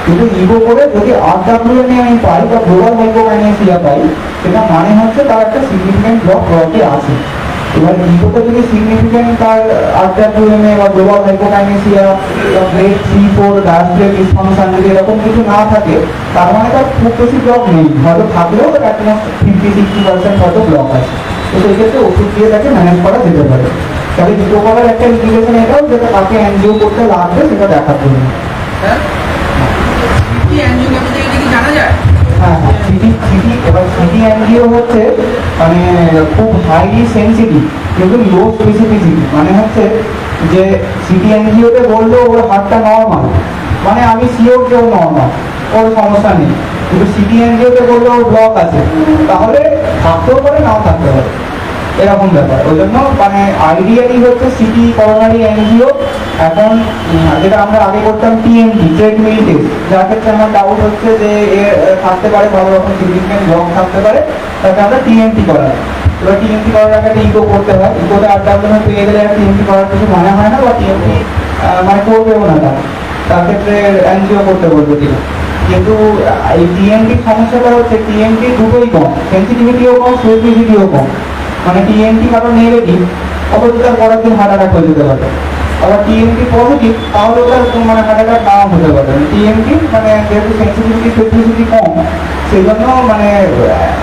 E: কিন্তু ইকো করে যদি RWM আমি পাই বা গ্লোবাল হাইপোকাইনেসিয়া পাই, সেটা মানে হচ্ছে তার একটা সিগনিফিকেন্ট ব্লক ব্লকে আছে। এবার ইকোতে যদি সিগনিফিকেন্ট তার RWM বা গ্লোবাল হাইপোকাইনেসিয়া বা গ্রেড 3-4 ডায়াস্ট্রিক ডিসফাংশন যদি এরকম কিছু না থাকে, তার মানে তার খুব বেশি ব্লক নেই, হয়তো থাকলেও তার অ্যাটলিস্ট 50-60% হয়তো ব্লক আছে। তো সেই ক্ষেত্রে ওষুধ দিয়ে তাকে ম্যানেজ করা যেতে পারে। তাহলে ইকো করার একটা ইন্ডিকেশন এটাও, যেটা তাকে এনজিও করতে লাগবে সেটা দেখার জন্য।
F: কি অ্যাঞ্জিওগ্রাফিতে এটা কি জানা যায়?
E: হ্যাঁ, এবার সিটি এনজিও হচ্ছে মানে খুব হাইলি সেন্সিটিভ কিন্তু লো স্পেসিফিসিটি। মানে হচ্ছে যে সিটি এনজিওতে বললো ওর হার্টটা নর্মাল, মানে আমি শিওর যে ও নর্মাল, ওর সমস্যা নেই। কিন্তু সিটি এনজিওতে বললো ওর ব্লক আছে, তাহলে থাকতেও পারে নাও থাকতে পারে, এরকম ব্যাপার। ওই জন্য মানে আইডিয়ালি হচ্ছে সিটি করোনারি এনজিও। এখন যেটা আমরা আগে করতাম TMT, ট্রেডমিল টেস্ট, যার ক্ষেত্রে আমার ডাউট হচ্ছে যে থাকতে পারে ভালো রকম সিগনিফিকেন্ট ব্লক থাকতে পারে, তাকে আমরা TMT করাই। এবার TMT করার আগে একটা ইকো করতে হয়, ইকোতে RWM পেয়ে গেলে TMT করার কিছু মনে হয় না, বা TMT মানে করবেও না, তার ক্ষেত্রে এনজিও করতে বলবে ঠিক। কিন্তু এই TMT সমস্যাটা হচ্ছে TMT দুটোই কম, সেন্সিটিভিটিও কম, স্পেসিফিসিটিও কম। মানে TMT কারণ নেগেটিভ, অথচ তার পরের দিন হার্ট অ্যাটাক হয়ে যেতে পারে। আবার TMT পজিটিভ, তাহলেও তার মানে হার্ট অ্যাটাক নাও হতে পারে। TMT মানে যেহেতু সেন্সিটিভিটি স্পেসিফিসিটি কম, সেই জন্য মানে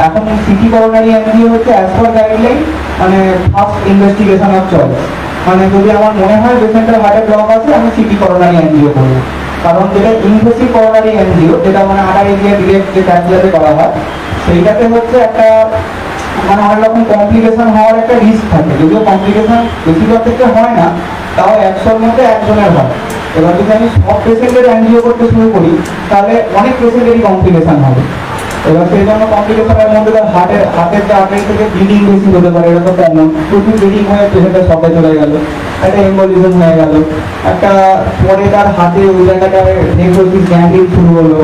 E: এখন সিটি করোনারি এনজিও হচ্ছে অ্যাজ পার গাইডলাইন মানে ফার্স্ট ইনভেস্টিগেশন অফ চয়েস। মানে যদি আমার মনে হয় পেশেন্টের হার্টে ব্লক আছে, আমি সিটি করোনারি এনজিও করবো। কারণ যেটা ইনভেসিভ করোনারি এনজিও, যেটা মানে আধার এরিয়া ডিরেক্ট যে ক্যান্সারে করা হয়, সেইটাতে হচ্ছে একটা মানে অনেক রকম কমপ্লিকেশন হওয়ার একটা রিস্ক থাকে। যদিও কমপ্লিকেশন বেশিরভাগ ক্ষেত্রে হয় না, তাও 100-র মধ্যে একজনের হয়। এবার যদি আমি সব পেশেন্টের এনজিও করতে শুরু করি, তাহলে অনেক পেশেন্টেরই কমপ্লিকেশন হবে। এবার সেই জন্য কমপ্লিকেশনের মধ্যে হাতের যে আর্টারি থেকে ব্লিডিং বেশি হতে পারে, এটা তো কমন। প্রচুর ব্লিডিং হয়ে পেশেন্টের সবাই চলে গেল, একটা এম্বোলিজম হয়ে গেল, একটা পরে তার হাতে ওই জায়গাটায় নেক্রোসিস গ্যাংগ্রিং শুরু হলো,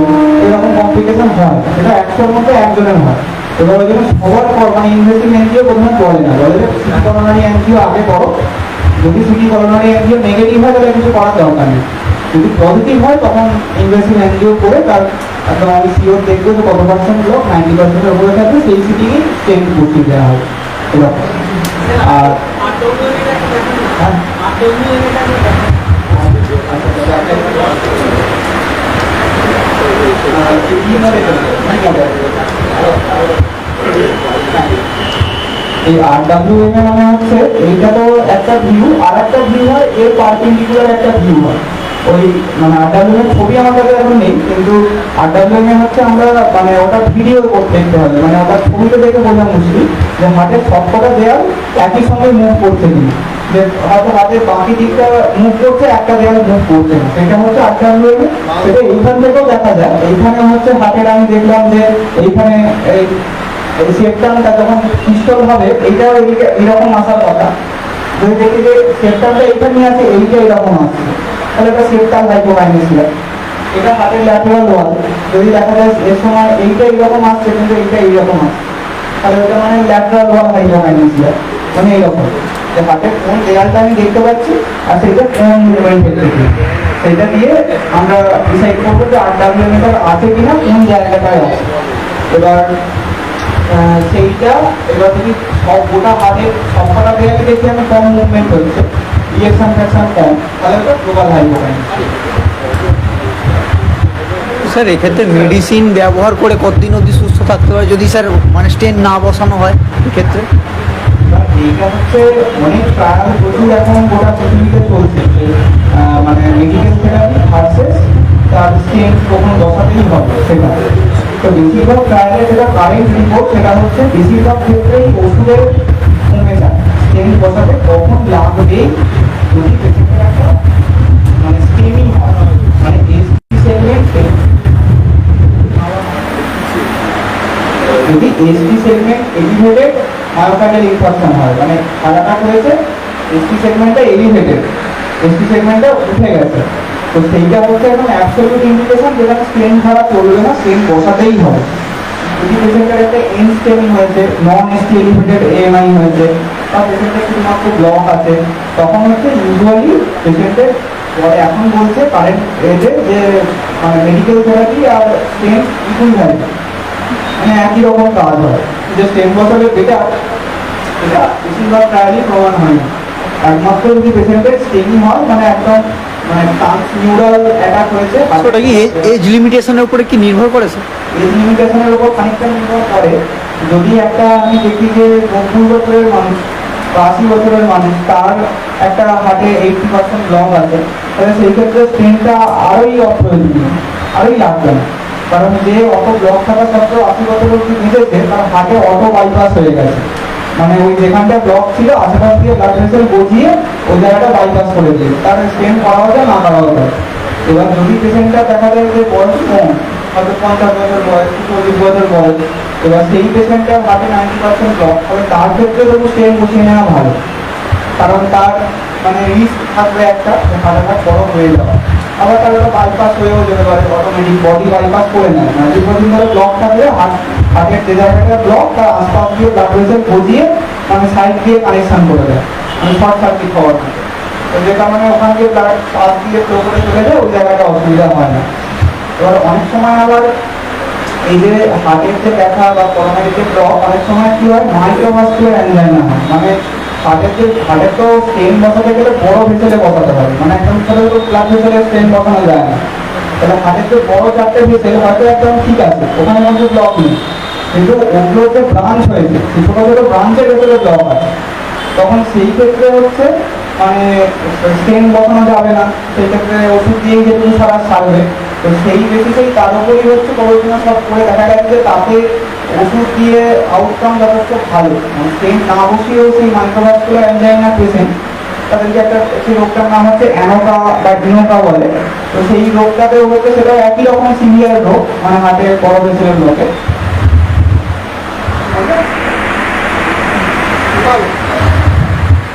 E: এরকম কমপ্লিকেশন হয়। এটা 100-র মধ্যে একজনের হয়। এবার ওই জন্য সবার পর মানে ইনভেসিভ এনজিও প্রথমে বলে না, বলে যে সিটি করোনারি এনজিও আগে করো। যদি সিটি করোনারি এনজিও নেগেটিভ হয় তাহলে কিছু করার দরকার নেই, যদি পজিটিভ হয় তখন ইনভেসিভ এনজিও করে তার একদম আমি সিওর দেখবো যে কত পার্সেন্ট লোক 90%-এর উপরে থাকবে, সেই সিটিকে স্টেন্ট বসিয়ে দেওয়া হবে। এরকম আর এই RWM এ মানে হচ্ছে এইটা তো একটা ভিউ, আর একটা ভিউ হয় এর পারপেন্ডিকুলার একটা ভিউ হয়। ওই মানে RWM এর ছবি আমার কাছে এখন নেই, কিন্তু RWM এ হচ্ছে আমরা মানে ওটা ভিডিও দেখতে হবে, মানে ওটা ছবিতে দেখে বোঝা মুশকিল যে হাতের সবকটা দেয়াল একই সঙ্গে মুভ করছে কিনা, যে হয়তো হাতের বাকি দিকটা মুভ করছে, একটা দেয়াল মুভ করছে না, সেটা হচ্ছে RWM এ। সেটা এইখান থেকেও দেখা যায়। এইখানে হচ্ছে হাতের আমি দেখলাম যে এইখানে এই সেপ্টামটা যখন পিস্তল হবে এইটাও এইরকম আসার কথা, যদি দেখি যে সেপ্টামটা এইখানে আছে, এইটা এরকম আসছে, তাহলে এটা সেপ্টাম হাইপোকাইনেসিয়া। এটা হাতের ল্যাটেরাল ওয়াল, যদি দেখা যায় এর সময় এইটা এইরকম আসছে কিন্তু এইটা এইরকম আসছে, তাহলে ওটা মানে ল্যাটেরাল ওয়াল হাইপোকাইনেসিয়া। মানে এইরকম যে হাতের কোন দেয়ালটা আমি দেখতে পাচ্ছি আর সেটা কোন মুভমেন্ট হচ্ছে, সেটা দিয়ে আমরা ডিসাইড করবো যে RWM এটা আছে কিনা, কোন জায়গাটায় আছে। এবার সেইটা এবার যদি সব গোটা হাতের সবকটা দেয়ালে দেখি আমি কম মুভমেন্ট হচ্ছে, ইলেকশন ফ্যাকশন কম, তাহলে ওটা গ্লোবাল হাইপোকাইনেসিয়া।
D: স্যার এক্ষেত্রে মেডিসিন ব্যবহার করে কতদিন অবধি সুস্থ থাকতে পারে যদি স্যার মানে স্টেন না বসানো হয় এক্ষেত্রে?
E: এইটা হচ্ছে অনেক ট্রায়াল প্রচুর এখন গোটা পৃথিবীতে চলছে, মানে মেডিকেল থেরাপি ভার্সেস তার স্টেন কখন বসাতেই হবে সেটা। তো বেশিরভাগ ট্রায়ালে যেটা কারেন্ট রিপোর্ট সেটা হচ্ছে বেশিরভাগ ক্ষেত্রেই ওষুধের কমে যায়, স্টেন বসাতে কখন লাগবে যদি পেশেন্টের একটা মানে স্টেনিং হয়, মানে এসটি সেগমেন্ট যদি এসটি সেগমেন্ট এলিভেটেড মায়োকার্ডিয়াল ইনফারকশন হয়, মানে হার্ট হয়েছে, এসটি সেগমেন্টটা এলিভেটেড, এসটি সেগমেন্টটা উঠে গেছে, তো সেইটা হচ্ছে এখন অ্যাবসলিউট ইন্ডিকেশন যেখানে স্টেন ছাড়া চলবে না, স্টেন বসাতেই হবে। যদি পেশেন্টের একটা এন স্টেনিং হয়েছে, নন এসটি এলিভেটেড এএমআই হয়েছে, বা পেশেন্টের শুধুমাত্র ব্লক আছে, তখন হচ্ছে ইউজুয়ালি পেশেন্টের পরে এখন বলছে কারেন্ট এজে যে মানে মেডিকেল থেরাপি আর স্টেন ইকুয়াল হয়, মানে একই রকম কাজ হয়, যে স্টেন বসালে বেটার, এটা বেশিরভাগ ট্রায়ালই প্রমাণ হয় না। একমাত্র যদি পেশেন্টের স্টেনিং হয় মানে একদম মানে ট্রান্সনিউরাল অ্যাটাক হয়েছে,
D: ওটা কি এজ লিমিটেশনের উপরে কি নির্ভর করে স্যার?
E: এজ লিমিটেশনের উপর খানিকটা নির্ভর করে। যদি একটা আমি দেখি যে 90 বছরের মানুষ বা 80 বছরের মানুষ, তার একটা হার্টে 80% ব্লক আছে, তাহলে সেই ক্ষেত্রে স্টেনটা আরোই অপ্রয়োজনীয়, আরোই লাগবে না। কারণ যে অত ব্লক থাকা সত্ত্বেও 80 বছর অবধি বেঁচেছে, তার হার্টে অটো বাইপাস হয়ে গেছে, মানে ওই যেখানটা ব্লক ছিল আশেপাশ দিয়ে ব্লাড ভেসেল বসিয়ে ওই জায়গাটা বাইপাস করে দিয়ে তার স্টেন করাও যায় না করাও যায়। এবার যদি পেশেন্টটা দেখা যায় যে বয়স কম, হয়তো 50 বছর বয়স, 40 বছর বয়স, এবার সেই পেশেন্টটা হার্টে 90% ব্লক, তবে তার ক্ষেত্রে তবু স্টেন বসিয়ে নেওয়া ভালো, কারণ তার মানে রিস্ক থাকবে একটা হার্টটা বড় হয়ে যাওয়া। আবার তার একটা বাইপাস হয়েও যেতে পারে, অটোমেটিক বডি বাইপাস করে নেয় না, দীর্ঘদিন ধরে ব্লক থাকলে হার্টের যে জায়গাটা ব্লক তার আশপাশ দিয়ে ব্লাড ভেসেল বসিয়ে মানে সাইড দিয়ে কানেকশন করে দেয়, মানে শর্ট সার্কিট হওয়ার মতো, যেটা মানে ওখান দিয়ে ব্লাড পাশ দিয়ে ফ্লো করে চলে যায়, ওই জায়গাটা অসুবিধা হয় না। এবার অনেক সময় আবার এই যে হার্টের যে ব্যথা বা করোনারির যে ব্লক, অনেক সময় কি হয় মাইক্রোভাস্কুলার অ্যানজাইনা হয়, মানে হার্টের তো স্টেন বসাতে গেলে বড় ভেসেলে বসাতে হবে, মানে একদম ছোটো ছোটো ব্লাড ভেসেলে স্টেন বসানো যায় না। তাহলে হার্টের যে বড় 4টে ভেসেল হয়তো একদম ঠিক আছে, ওখানে মধ্যে ব্লক নেই, কিন্তু ওগুলোর যে ব্রাঞ্চ হয়েছে সেই ছোটো ছোটো ব্রাঞ্চের ভেতরে ব্লক আছে, তখন সেই ক্ষেত্রে হচ্ছে মানে স্টেন বসানো যাবে না, সেই ক্ষেত্রে ওষুধ দিয়ে যেটুকু ছাড়া সারবে। তো সেই বেসিসেই তার উপরই হচ্ছে গবেষণা সব করে দেখা গেছে যে তাতে ওষুধ দিয়ে আউটকাম যথেষ্ট ভালো, মানে স্টেন্ট না বসিয়েও সেই মাইক্রোভাস্কুলার অ্যাঞ্জাইনা পেশেন্ট তাদেরকে একটা সেই রোগটার নাম হচ্ছে অ্যানোকা বা ডিনোকা বলে। তো সেই রোগটাতেও হচ্ছে সেটা একই রকম সিভিয়ার রোগ, মানে হার্টের বড় ভেসেলের রোগে।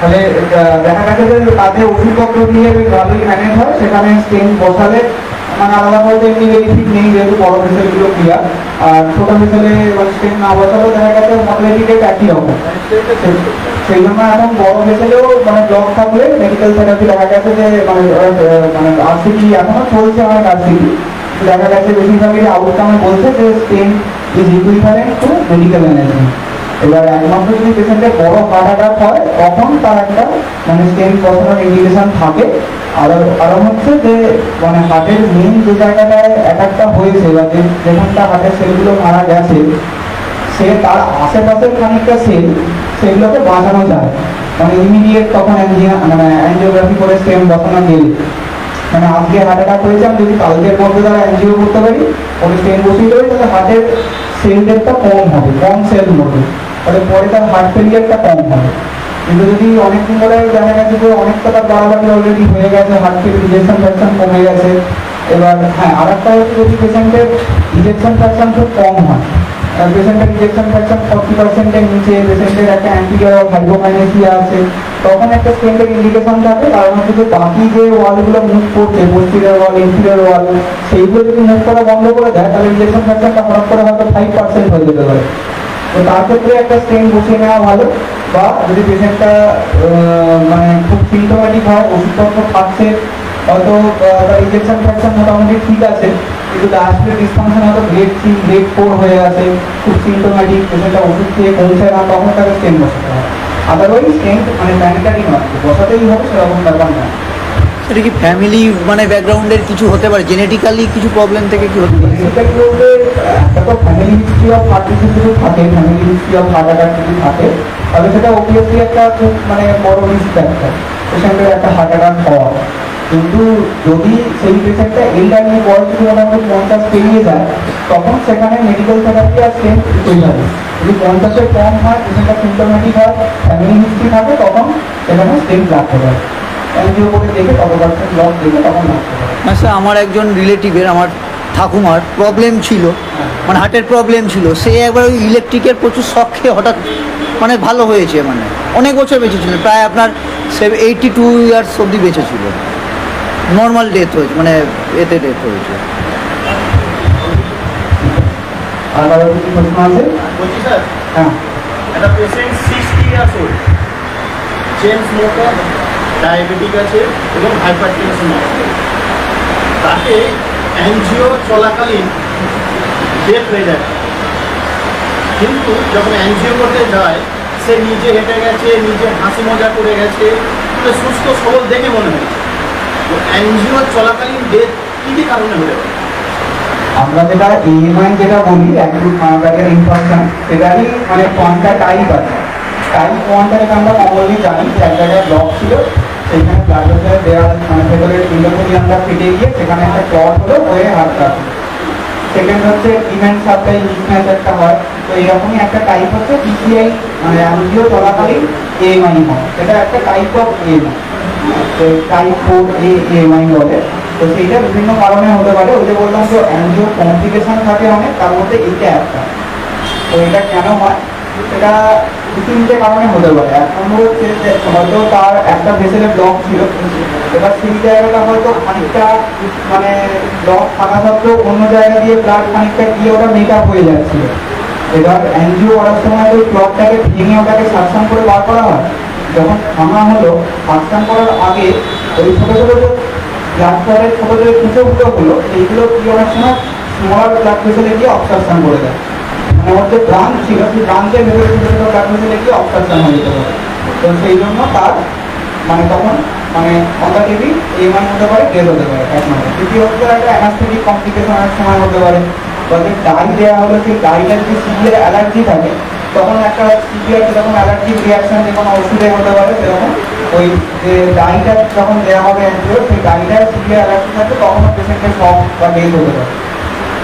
E: তাহলে দেখা গেছে যে তাতে ওষুধপত্র দিয়ে ভালোই ম্যানেজ হয়, সেখানে স্টেন্ট বসালে মানে আলাদা বলতে এমনি বেনিফিট নেই, যেহেতু বড় ভেসেলগুলো ক্লিয়ার। আর ছোট ভেসেলে স্টেন্ট না বসালেও দেখা গেছে মর্টালিটি রেট একই রকম। সেই জন্য এখন বড় ভেসেলেও মানে ব্লক থাকলে মেডিকেল থেরাপি দেখা গেছে যে মানে আরসিটি এখনো চলছে, অনেক আরসিটি দেখা গেছে বেশিরভাগই আউটকামে বলছে যে stent is equivalent to medical management. এবার একমাত্র যদি পেশেন্টের বড় হার্ট অ্যাটাক হয় তখন তার একটা মানে স্টেন্ট বসানোর ইন্ডিকেশন থাকে। আর কারণ হচ্ছে যে মানে হার্টের মেইন যে জায়গাটায় অ্যাটাকটা হয়েছে বা যেখানটা হার্টের সেলগুলো মারা গেছে, সে তার আশেপাশের খানিকটা সেল সেগুলোকে বাঁচানো যায়, মানে ইমিডিয়েট তখন অ্যাঞ্জিওগ্রাফি করে স্টেন্ট বসানো গেলে মানে আজকে হার্ট অ্যাটাক হয়েছে, আমি যদি কালকের মধ্যে তারা এনজিও করতে পারি, ওই স্টেন্ট বসিয়ে দেবে, তাহলে হার্টের সেল ডেটটা কম হবে, কম সেল মরবে, তাহলে পরে তার হার্ট ফেলিয়ারটা কম হবে। কিন্তু যদি অনেকদিন ধরে দেখা গেছে যে অনেকটা তার বাড়াবাড়ি অলরেডি হয়ে গেছে, হার্ট থেকে ইজেকশন ফ্র্যাকশন কমে গেছে। এবার হ্যাঁ, আর একটা হচ্ছে যদি পেশেন্টের ইজেকশন ফ্র্যাকশন খুব কম হয়, পেশেন্টের ইজেকশন ফ্র্যাকশন 40%-এর নিচে, পেশেন্টের একটা অ্যান্টিরিয়র হাইপোকাইনেসিয়া আছে, তখন একটা স্টেন্টের ইন্ডিকেশন থাকে। কারণ হচ্ছে যে বাকি যে ওয়ালগুলো মুভ করছে, পোস্টিরিয়র ওয়াল, ইনফিরিয়র ওয়াল, সেইগুলো যদি মুভ করা বন্ধ করে দেয় তাহলে ইজেকশন ফ্র্যাকশনটা হঠাৎ করে হয়তো 5% হয়ে যেতে পারে। তো তার ক্ষেত্রে একটা স্টেন্ট বসিয়ে নেওয়া ভালো। বা যদি পেশেন্টটা মানে খুব সিমটোম্যাটিক হয়, ওষুধপত্র খাচ্ছে, হয়তো তার ইনজেকশন ফ্র্যাকশন মোটামুটি ঠিক আছে, কিন্তু লাস্টে ডিসফাংশন হয়তো গ্রেড 3, গ্রেড 4 হয়ে আছে, খুব সিমটোম্যাটিক, পেশেন্টটা ওষুধ খেয়ে কমছে না, তখন তাকে স্টেন্ট বসাতে হয়। আদারওয়াইজ স্টেন্ট মানে ম্যান্ডেটারি নয়, বসাতেই হবে সেরকম ব্যাপার না।
D: সেটা কি ফ্যামিলি মানে ব্যাকগ্রাউন্ডের কিছু হতে পারে, জেনেটিক্যালি কিছু প্রবলেম থেকে কি হতে পারে?
E: বেসিক্যালি বলতে একটা তো family history of heart disease যদি থাকে, family history of heart attack যদি থাকে, তাহলে সেটা অবভিয়াসলি একটা খুব মানে বড় রিস্ক ফ্যাক্টর পেশেন্টের একটা হার্ট অ্যাটাক হওয়া। কিন্তু যদি সেই পেশেন্টটা এলডারলি বয়স যদি মোটামুটি 50 পেরিয়ে যায়, তখন সেখানে মেডিকেল থেরাপি আর স্টেন্ট হয়ে যাবে। যদি 50-এর কম হয়, পেশেন্টটা সিমটোম্যাটিক হয়, ফ্যামিলি হিস্ট্রি থাকে, তখন সেখানে স্টেন্ট লাগতে পারে। এনজিও করে দেখে কত পার্সেন্ট লস দেখে তখন লাগতে পারে।
D: আচ্ছা, আমার একজন রিলেটিভের, আমার ঠাকুমার প্রবলেম ছিল, মানে হার্টের প্রবলেম ছিল, সে একবার ওই ইলেকট্রিকের প্রচুর শখ খেয়ে হঠাৎ মানে ভালো হয়েছে, মানে অনেক বছর বেঁচে ছিল, প্রায় আপনার 82 ইয়ার্স অবধি বেঁচে ছিল, নর্মাল ডেথ হয়েছে, মানে এতে ডেথ হয়েছে।
E: আর কারো কিছু প্রশ্ন আছে?
G: বলছি স্যার,
E: হ্যাঁ,
G: একটা patient 60 years old, chain smoker, diabetic আছে এবং হাইপারটেনশন আছে, তাকে এনজিও চলাকালীন ডেথ হয়ে যায়, কিন্তু যখন এনজিও করতে যায় সে নিজে হেঁটে গেছে, নিজে হাসি মজা করে গেছে, মানে সুস্থ সবল দেখে মনে হয়েছে। তো এনজিও চলাকালীন ডেথ কী কী কারণে হতে পারে?
E: আমরা যেটা ইএমআই যেটা বলি, অ্যাকিউট মায়োকার্ডিয়াল ইনফার্কশন, সেটারই মানে 5টা টাইপ আছে। টাইপ 1টা যেটা আমরা কমনলি জানি, যে এক জায়গায় ব্লক ছিল, সেখানে ব্লাড ভেসেলের দেওয়াল মানে ভেতরের ইন্ডোথেলিয়ামটা ফেটে গিয়ে সেখানে একটা ক্লট হলো, হয়ে হার্টটা। সেকেন্ড হচ্ছে ডিমেন্ট সাপ্লাই উইকনেস একটা হয়। তো এরকমই একটা টাইপ হচ্ছে পিসিআই, মানে এনজিও চলাকালীন এএমআই হয়, এটা একটা type of AMI, type 4A AMI বলে। তো সেইটা বিভিন্ন কারণে হতে পারে। ওই যে বললাম যে এনজিও কমপ্লিকেশন থাকে অনেক, তার মধ্যে এইটা একটা। তো এটা কেন হয়, সেটা 2-3টে কারণে হতে পারে। এক নম্বর হচ্ছে যে হয়তো তার একটা ভেসেলে ব্লক ছিল, এবার সেই জায়গাটা হয়তো খানিকটা মানে ব্লক থাকা সত্ত্বেও অন্য জায়গা দিয়ে ব্লাড খানিকটা গিয়ে ওটা মেক আপ হয়ে যাচ্ছিল। এবার এনজিও করার সময় ওই ব্লকটাকে ভেঙে ওটাকে সাকশন করে বার করা হয়। যখন ভাঙা হলো, সাকশন করার আগে ওই ছোটো ছোটো যে ব্লাড ক্লটের ছোটো যে কুচোগুলো হলো, সেইগুলো কি অনেক সময় স্মল ব্লাড ভেসেলে গিয়ে অবস্ট্রাকশন করে দেয়। মানে ওর যে ব্রাঞ্চ ছিল, সেই ব্রাঞ্চের ভেতরে ছোটো ছোটো ব্লাড ভেসেলে গিয়ে অবস্ট্রাকশন হয়ে যেতে পারে। তো সেই জন্য তার মানে তখন মানে কন্টাক্টিভি এএমআই হতে পারে, ডেথ হতে পারে এক নম্বর। দ্বিতীয় হচ্ছে একটা অ্যানাস্থেটিক কমপ্লিকেশনের সময় হতে পারে, বা যে ডাই দেওয়া হলো সেই ডাইটার যে সিভিয়ার অ্যালার্জি থাকে, তখন একটা সিভিয়ার যেরকম অ্যালার্জিক রিয়াকশন যে কোনো ওষুধে হতে পারে, সেরকম ওই যে ডাইটা যখন দেওয়া হবে অ্যান্টিও, সেই ডাইটার সিভিয়ার অ্যালার্জি থাকলে তখনও পেশেন্টের শক বা ডেথ হতে পারে।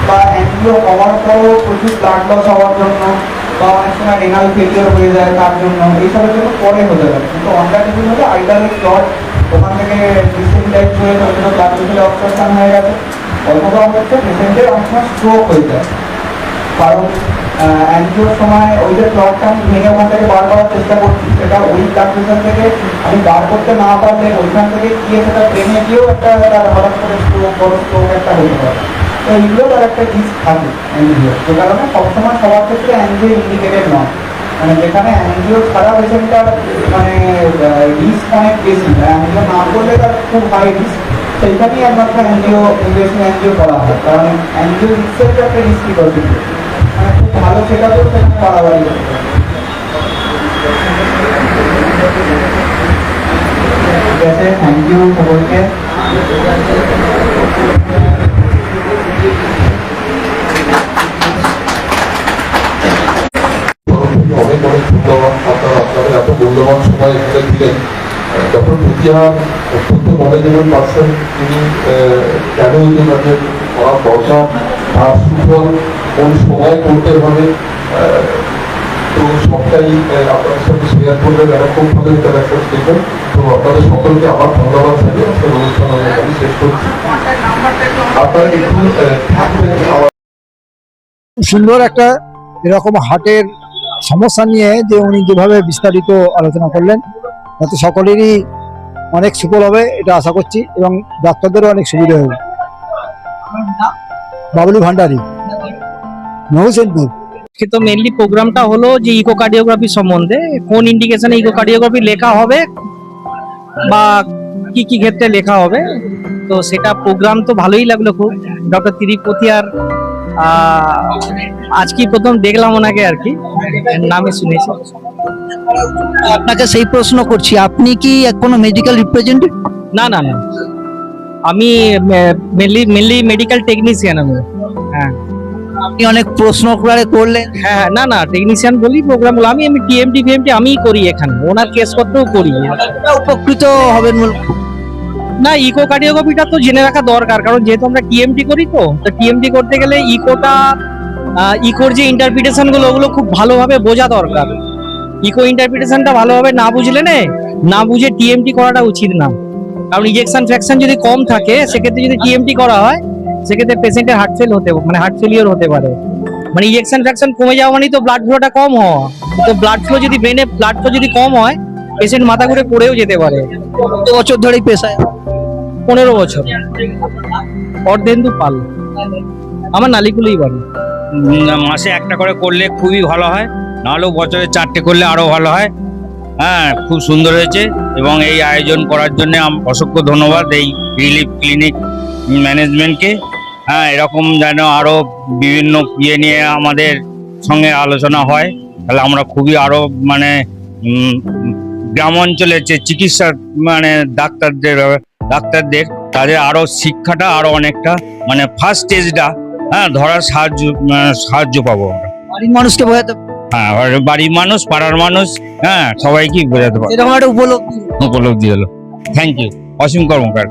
E: বা অ্যান্টিও কমার পরও প্রচুর ব্লাড লস হওয়ার জন্য, বা অনেক সময় রেনাল ফেলিওর হয়ে যায় তার জন্য, এইসবের জন্য পরে হতে পারে। কিন্তু অনলাইন হলে আইটারের ক্লট ওখান থেকে ডিসেন্টাইজ হয়ে হয়তো ব্লাড ভেসেলে অবস্ট্রাকশন হয়ে গেছে, অথবা হচ্ছে পেশেন্টের অনেক সময় স্ট্রোক হয়ে যায়। কারণ অ্যান্টিওর সময় ওই যে ক্লটটা আমি ভেঙে ওখান থেকে বার করার চেষ্টা করছি, সেটা ওই ব্লাড ভেসেল থেকে আমি বার করতে না পারলে ওইখান থেকে গিয়ে সেটা ট্রেনে গিয়েও একটা তার হঠাৎ করে স্ট্রোক, বড় স্ট্রোক একটা হতে পারে। তো এইগুলো তার একটা রিস্ক থাকে অ্যানজিও, যে কারণে সবসময় সবার ক্ষেত্রে অ্যানজিও ইন্ডিকেটেড নয়। মানে যেখানে অ্যানজিও ছাড়া পেশেন্টটার মানে রিস্ক অনেক বেশি, অ্যানজিও না করলে তার খুব হাই রিস্ক, সেইখানেই একমাত্র অ্যানজিও ইনভেস্টমেন্ট অ্যানজিও করা হয়। কারণ অ্যানজিও রিস্কের একটা রিস্কি প্রসিডিউর, মানে খুব ভালো সেটাতেও সেখানে বাড়াবাড়ি হতে পারে। ঠিক আছে, থ্যাংক ইউ সকলকে।
B: অনেক অনেক ধন্যবাদ। আপনাদের এত মূল্যবান সময় এখানে দিলেন। ডক্টর প্রতিহার অত্যন্ত নলেজেবল পার্সন, তিনি কেন ইউটিউবে করার দরকার, তার সুফল কোন সময় করতে হবে, তো সবটাই আপনাদের সাথে শেয়ার করবেন। এরা খুব ভালো ইন্টারাকশন দেখবেন। তো আপনাদের সকলকে আমার ধন্যবাদ জানিয়ে আজকের অনুষ্ঠান আমি শেষ করছি। আপনারা একটু থাকবেন।
H: সুন্দর একটা এরকম হার্টের সমস্যা নিয়ে যে উনি যেভাবে বিস্তারিত আলোচনা করলেন, তাতে সকলেরই অনেক সুফল হবে এটা আশা করছি, এবং ডাক্তারদেরও অনেক সুবিধা হবে। বাবলু ভান্ডারী, নৌসেনপুর।
F: তো মেনলি প্রোগ্রামটা হলো যে ইকোকার্ডিওগ্রাফি সম্বন্ধে, কোন ইন্ডিকেশনে ইকোকার্ডিওগ্রাফি লেখা হবে বা কি কি ক্ষেত্রে লেখা হবে। তো সেটা প্রোগ্রাম তো ভালোই লাগলো খুব। ডক্টর তিরুপতি আর আজকে প্রথম দেখলাম ওনাকে আর কি, নামে শুনেছি।
D: আপনাকে সেই প্রশ্ন করছি, আপনি কি কোনো মেডিকেল রিপ্রেজেন্টেটিভ?
F: না না না, আমি মেনলি মেডিকেল টেকনিশিয়ান আমি। হ্যাঁ,
D: আপনি অনেক প্রশ্ন করলেন।
F: হ্যাঁ, না না, টেকনিশিয়ান বলি প্রোগ্রাম বলি। আমি টিএমটি আমিই করি এখানে, ওনার কেসপত্রও করি।
D: উপকৃত হবেন
F: না, ইকোকার্ডিওগ্রাফিটা তো জেনে রাখা দরকার, কারণ যেহেতু আমরা টিএমটি করি, তো টিএমটি করতে গেলে ইকোর যে ইন্টারপ্রিটেশন গুলো ওগুলো খুব ভালোভাবে বোঝা দরকার। ইকো ইন্টারপ্রিটেশনটা ভালোভাবে না বুঝলে না বুঝে টিএমটি করাটা উচিত না। কারণ ইজেকশন ফ্র্যাকশন যদি কম থাকে, সেক্ষেত্রে যদি টিএমটি করা হয়, সেক্ষেত্রে পেশেন্টের হার্ট ফেলিওর হতে পারে। মানে ইজেকশন ফ্র্যাকশন কমে যাওয়া মানে তো ব্লাড ফ্লোটা কম হওয়া। তো ব্লাড ফ্লো যদি ব্রেনে ব্লাড ফ্লো যদি কম হয়, পেশেন্ট মাথা ঘুরে পড়েও যেতে পারে।
D: কত বছর ধরেই পেশায়?
F: 15 বছর। অর্ধেন্দু পাল, আমার নালিকুলেই বাড়ি।
I: মাসে একটা করে করলে খুবই ভালো হয়, নাহলেও বছরে 4টে করলে আরো ভালো হয়। হ্যাঁ, খুব সুন্দর হয়েছে, এবং এই আয়োজন করার জন্য অসংখ্য ধন্যবাদ এই রিলিফ ক্লিনিক ম্যানেজমেন্টকে। হ্যাঁ, এরকম যেন আরো বিভিন্ন নিয়ে আমাদের সঙ্গে আলোচনা হয়, তাহলে আমরা খুবই আরো মানে গ্রাম অঞ্চলের যে চিকিৎসা মানে ডাক্তারদের তাদের আরো শিক্ষাটা আরো অনেকটা মানে ফার্স্ট স্টেজটা ধরার সাহায্য পাবো আমরা।
D: বাড়ির মানুষকে বোঝাতে,
I: হ্যাঁ, বাড়ির মানুষ, পাড়ার মানুষ, হ্যাঁ, সবাইকেই বোঝাতে পারবো।
D: এরকম একটা
I: উপলব্ধি হলো। Thank you, Asim Karmakar.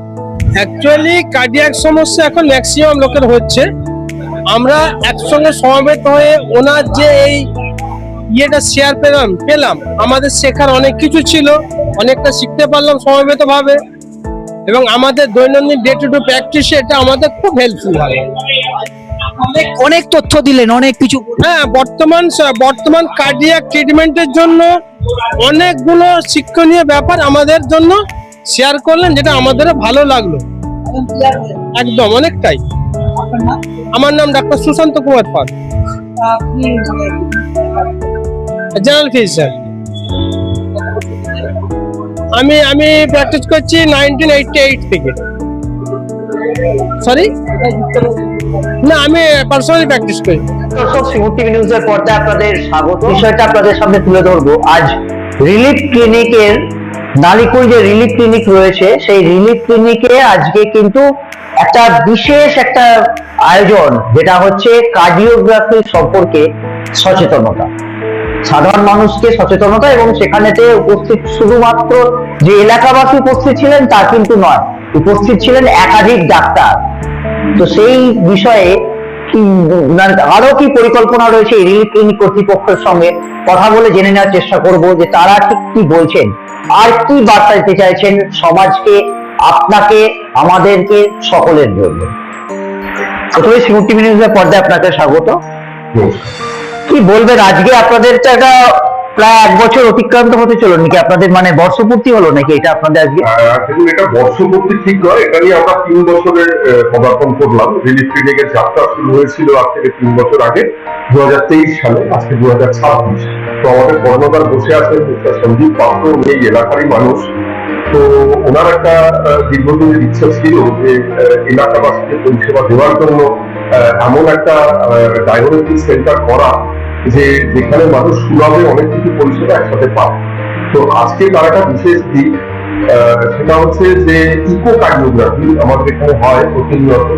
J: Actually cardiac সমস্যা এখন ম্যাক্সিমাম লোকের হচ্ছে। আমরা একসঙ্গে সমবেত হয়ে ওনার যে এই ইয়েটা শেয়ার পেলাম, আমাদের শেখার অনেক কিছু ছিল, অনেকটা শিখতে পারলাম সমবেত ভাবে, এবং আমাদের দৈনন্দিন ডে টু ডে প্র্যাকটিসে এটা আমাদের খুব হেল্পফুল হয়।
D: অনেক তথ্য দিলেন, অনেক কিছু।
J: হ্যাঁ, বর্তমান কার্ডিয়াক ট্রিটমেন্টের জন্য অনেকগুলো শিক্ষণীয় ব্যাপার আমাদের জন্য শেয়ার করলেন, যেটা আমাদের ভালো লাগলো একদম অনেকটাই। আমার নাম doctor Sushant Kumar Pal, general physician. আমি প্র্যাকটিস করছি 1988 থেকে। সরি, না, আমি পার্সোনালি প্র্যাকটিস করি।
K: দর্শক, সিঙ্গুর টিভি নিউজের পর্দায় আপনাদের স্বাগত। বিষয়টা আপনাদের সামনে তুলে ধরবো। আজ রিলিফ ক্লিনিকের নালিকুল যে রিলিফ ক্লিনিক রয়েছে, সেই রিলিফ ক্লিনিকে আজকে কিন্তু একটা বিশেষ একটা আয়োজন, যেটা হচ্ছে কার্ডিওগ্রাফি সম্পর্কে সচেতনতা। সাধারণ মানুষকে সচেতনতা, এবং সেখানেতে উপস্থিত শুধুমাত্র যে এলাকাবাসী উপস্থিত ছিলেন তা কিন্তু নয়, উপস্থিত ছিলেন একাধিক ডাক্তার। তো সেই বিষয়ে আরো কি পরিকল্পনা রয়েছে এই রিলিফ ক্লিনিক কর্তৃপক্ষের সঙ্গে কথা বলে জেনে নেওয়ার চেষ্টা করব যে তারা ঠিক কি বলছেন, আর কি বার্তা দিতে চাইছেন সমাজকে, আপনাকে, আমাদেরকে, সকলের জন্য। প্রথমে সিঙ্গুর টিভি নিউজের পর্দায় আপনাকে স্বাগত। কি বলবেন, আজকে আপনাদের তো একটা প্রায় 1 বছর অতিক্রান্ত হতে চলো নাকি, আপনাদের মানে বর্ষপূর্তি হলো নাকি এটা আপনাদের আজকে?
B: দেখুন, এটা বর্ষপূর্তি ঠিক নয়, এটা নিয়ে আমরা 3 বছরের পদার্পণ করলাম। রিলিফ ক্লিনিকের যাত্রা শুরু হয়েছিল আজ থেকে 3 বছর আগে, 2023 সালে, আজকে 2026। তো আমাদের কর্ণধার বসে আছেন মিস্টার সঞ্জীব পাত্র, উনি এই এলাকারই মানুষ। তো ওনার একটা দীর্ঘদিনের ইচ্ছা ছিল যে এলাকাবাসীকে পরিষেবা দেওয়ার জন্য এমন একটা ডায়াগনস্টিক সেন্টার করা যেখানে মানুষ সুলভে অনেক কিছু পরিষেবা একসাথে পায়। তো আজকে তার একটা বিশেষ দিক, সেটা হচ্ছে যে ইকোকার্ডিওগ্রাফি আমাদের এখানে হয় প্রতিনিয়ত।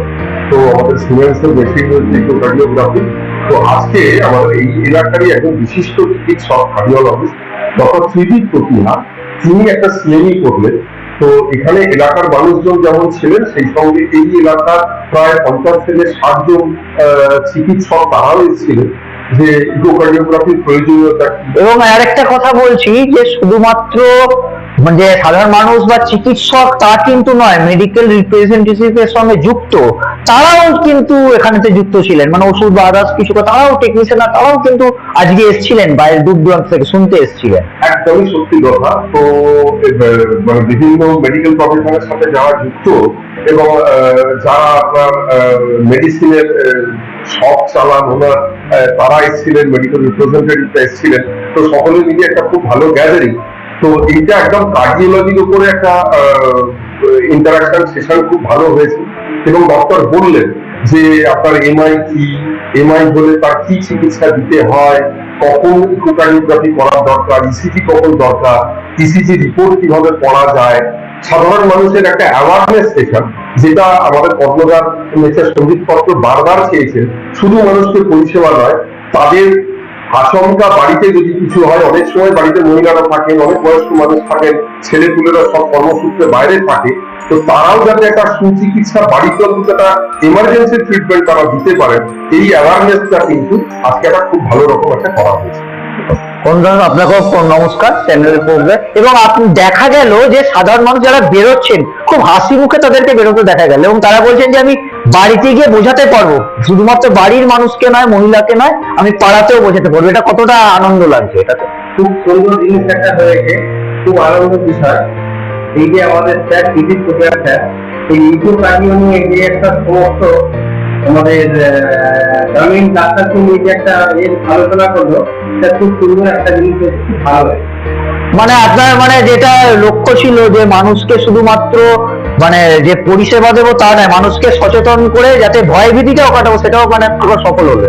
B: তো আমাদের সিমেন্সের মেশিন হচ্ছে ইকোকার্ডিওগ্রাফি। তো আজকে আমাদের এই এলাকারই একজন বিশিষ্ট চিকিৎসক কার্ডিওলজিস্ট ডক্টর ত্রিদীপ প্রতিহা, তিনি একটা সিএমই করলেন। তো এখানে এলাকার মানুষজন যেমন ছিলেন, সেই সঙ্গে এই এলাকার প্রায় 50 থেকে 60 জন চিকিৎসক তারাও এসেছিলেন যে ইকোকার্ডিওগ্রাফির প্রয়োজনীয়তা।
K: এবং আরেকটা কথা বলছি যে শুধুমাত্র মানে সাধারণ মানুষ বা চিকিৎসক তা কিন্তু নয়, মেডিকেল রিপ্রেজেন্টেটিভের সঙ্গে যুক্ত তারাও কিন্তু এখানেতে যুক্ত ছিলেন, মানে ওষুধ বা আদার্স কিছু, তারাও টেকনিশিয়ান, তারাও কিন্তু আজকে এসেছিলেন, বাইরের দূর দূরান্ত থেকে শুনতে এসেছিলেন।
B: একদমই সত্যি কথা। তো মানে বিভিন্ন মেডিকেল প্রফেশনের সাথে যারা যুক্ত এবং যারা আপনার মেডিসিনের শপ চালান, ওনার তারা এসেছিলেন, মেডিকেল রিপ্রেজেন্টেটিভরা এসেছিলেন। তো সকলে মিলে একটা খুব ভালো গ্যাদারিং। তো এইটা একদম কার্ডিওলজির উপরে একটা ইন্টারাকশন সেশন খুব ভালো হয়েছে। এবং ডক্টর বললেন যে আপনার এমআই কি, এমআই হলে তার কি চিকিৎসা দিতে হয়, কখন ইকোকার্ডিওগ্রাফি করার দরকার, ইসিজি কখন দরকার, ইসিজি রিপোর্ট কিভাবে পড়া যায়, সাধারণ মানুষের একটা অ্যাওয়ারনেস সেশন, যেটা আমাদের কর্ণধার মিস্টার সঞ্জীব পাত্র বারবার চেয়েছেন। শুধু মানুষকে পরিষেবা নয়, তাদের আশঙ্কা বাড়িতে যদি কিছু হয়, অনেক সময় বাড়িতে মহিলারা থাকেন, অনেক বয়স্ক মানুষ থাকেন, ছেলেপুলেরা সব কর্মসূত্রে বাইরে থাকে, তো তারাও যাতে একটা সুচিকিৎসা বাড়িতে অন্তত একটা এমার্জেন্সি ট্রিটমেন্ট তারা দিতে পারেন, এই অ্যাওয়ারনেসটা কিন্তু আজকে একটা খুব ভালো রকম একটা করা হয়েছে।
K: আপনাকেও নমস্কার চ্যানেলের পর্বে। এবং আপনি দেখা গেল যে সাধারণ মানুষ যারা বেরোচ্ছেন খুব হাসি মুখে তাদেরকে বেরোতে দেখা গেল, এবং তারা বলছেন যে আমি বাড়িতে গিয়ে বোঝাতে পারবো, শুধুমাত্র বাড়ির মানুষকে নয়, মহিলাকে নয়, আমি পাড়াতেও বোঝাতে পারবো। এটা কতটা আনন্দ লাগছে, এটাতে
C: খুব সুন্দর জিনিস একটা হয়েছে, খুব আনন্দের বিষয়। এই যে আমাদের স্যার ত্রিদীপ প্রতিহা স্যার এই ইকোকার্ডিও নিয়ে যে একটা সমস্ত আমাদের গ্রামীণ ডাক্তারকে নিয়ে যে একটা আলোচনা করলো, এটা খুব সুন্দর একটা জিনিস, খুব ভালো হয়েছে।
K: মানে আপনার মানে যেটা লক্ষ্য ছিল যে মানুষকে শুধুমাত্র মানে যে পরিষেবা দেবো তা নয়, মানুষকে সচেতন করে যাতে ভয় ভীতিটাও কাটাবো, সেটাও মানে পুরো সফল হলো।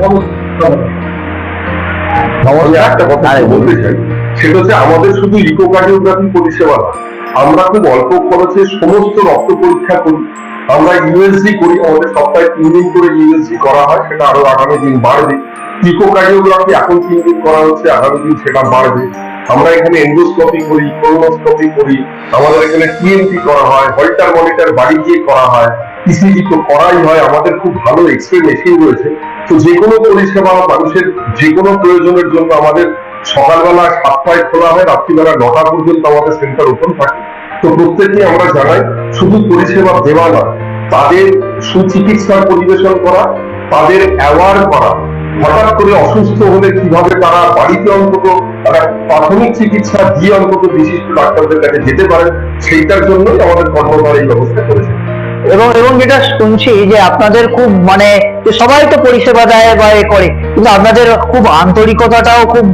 B: একটা কথা বলতে চাই, সেটা হচ্ছে আমাদের শুধু ইকোকার্ডিওগ্রাফি পরিষেবা না, আমরা খুব অল্প খরচে সমস্ত রক্ত পরীক্ষা করি, আমরা ইউএসজি করি, আমাদের সপ্তাহে 3 দিন করে ইউএসজি করা হয়, সেটা আরো আগামী দিন বাড়বে। ইকোকার্ডিওগ্রাফি এখন 3 দিন করা হচ্ছে, আগামী দিন সেটা বাড়বে। আমরা এখানে এন্ডোস্কোপি করি, কোলোনোস্কোপি করি, আমাদের এখানে টিএমটি করা হয়, হল্টার মনিটর বাড়ি গিয়ে করা হয়, ইসিজি তো করাই হয়, আমাদের খুব ভালো এক্সরে মেশিন রয়েছে। তো যে কোনো পরিষেবা মানুষের যে কোনো প্রয়োজনের জন্য আমাদের সকালবেলা 7টায় খোলা হয়, রাত্রিবেলা 9টা পর্যন্ত আমাদের সেন্টার ওপেন থাকে। তো প্রত্যেককে আমরা জানাই, শুধু পরিষেবা দেওয়া নয়, তাদের সুচিকিৎসার পরিবেশন করা, তাদের অ্যাওয়ার করা, হঠাৎ করে অসুস্থ হলে কিভাবে তারা বাড়িতে অন্তত তারা প্রাথমিক চিকিৎসা দিয়ে অন্তত বিশিষ্ট ডাক্তারদের কাছে যেতে পারেন, সেইটার জন্যই আমাদের কর্মধার এই ব্যবস্থা করেছে।
K: এবং যেটা শুনছি যে আপনাদের খুব মানে সবাই তো পরিষেবা দেয় বা এ করে, কিন্তু আপনাদের খুব আন্তরিকতাটাও খুব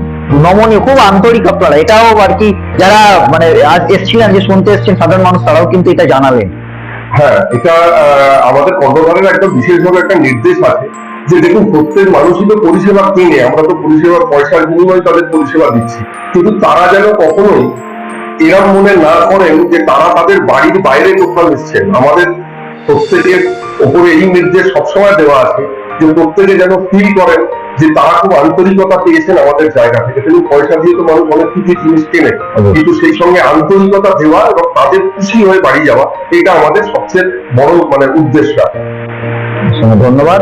K: নমনীয়, খুব আন্তরিক আপনারা, এটাও আর কি যারা মানে আজ এসেছিলেন, যে শুনতে এসেছেন সাধারণ মানুষ, তারাও কিন্তু এটা জানাবেন।
B: হ্যাঁ, এটা আমাদের কর্মধারের একটা বিশেষভাবে একটা নির্দেশ আছে যে দেখুন, প্রত্যেক মানুষই তো পরিষেবা কিনে, আমরা তো পরিষেবার পয়সার বিনিময়ে তাদের পরিষেবা দিচ্ছি, কিন্তু তারা যেন কখনোই এরম মনে না করেন যে তারা তাদের বাড়ির বাইরে কোথাও এসছেন। আমাদের প্রত্যেকের ওপরে এই নির্দেশ সবসময় দেওয়া আছে যে প্রত্যেকে যেন ফিল করেন যে তারা খুব আন্তরিকতা পেয়েছেন আমাদের জায়গা থেকে। কিন্তু পয়সা দিয়ে তো মানুষ অনেক কিছু জিনিস কেনে, কিন্তু সেই সঙ্গে আন্তরিকতা দেওয়া এবং তাদের খুশি হয়ে বাড়ি যাওয়া, এটা আমাদের সবচেয়ে বড় উদ্দেশ্য।
K: ধন্যবাদ,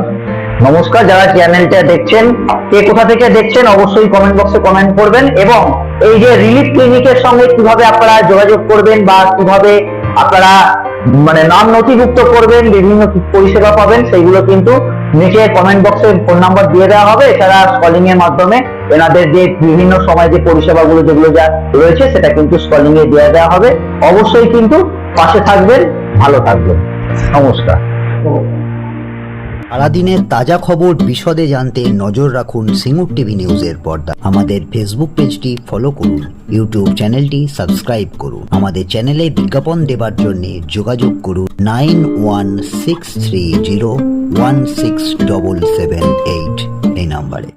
K: নমস্কার। যারা চ্যানেলটা দেখছেন, কে কোথা থেকে দেখছেন অবশ্যই কমেন্ট বক্সে কমেন্ট করবেন, এবং এই যে রিলিফ ক্লিনিকের সঙ্গে কিভাবে আপনারা যোগাযোগ করবেন বা কিভাবে আপনারা নাম নথিভুক্ত করবেন, বিভিন্ন পরিষেবা পাবেন, সেইগুলো কিন্তু নিচে কমেন্ট বক্সে ফোন নাম্বার দিয়ে দেওয়া হবে। এছাড়া কলিং এর মাধ্যমে এনাদের যে বিভিন্ন সময় যে পরিষেবাগুলো যেগুলো যা রয়েছে সেটা কিন্তু কলিং এ দিয়ে দেওয়া হবে। অবশ্যই কিন্তু পাশে থাকবেন, ভালো থাকবেন, নমস্কার।
L: সারাদিনের তাজা খবর বিশদে জানতে নজর রাখুন সিঙ্গুর টিভি নিউজের পর্দা। আমাদের ফেসবুক পেজটি ফলো করুন, ইউটিউব চ্যানেলটি সাবস্ক্রাইব করুন। আমাদের চ্যানেলে বিজ্ঞাপন দেবার জন্য যোগাযোগ করুন 9163016778 এই নাম্বারে।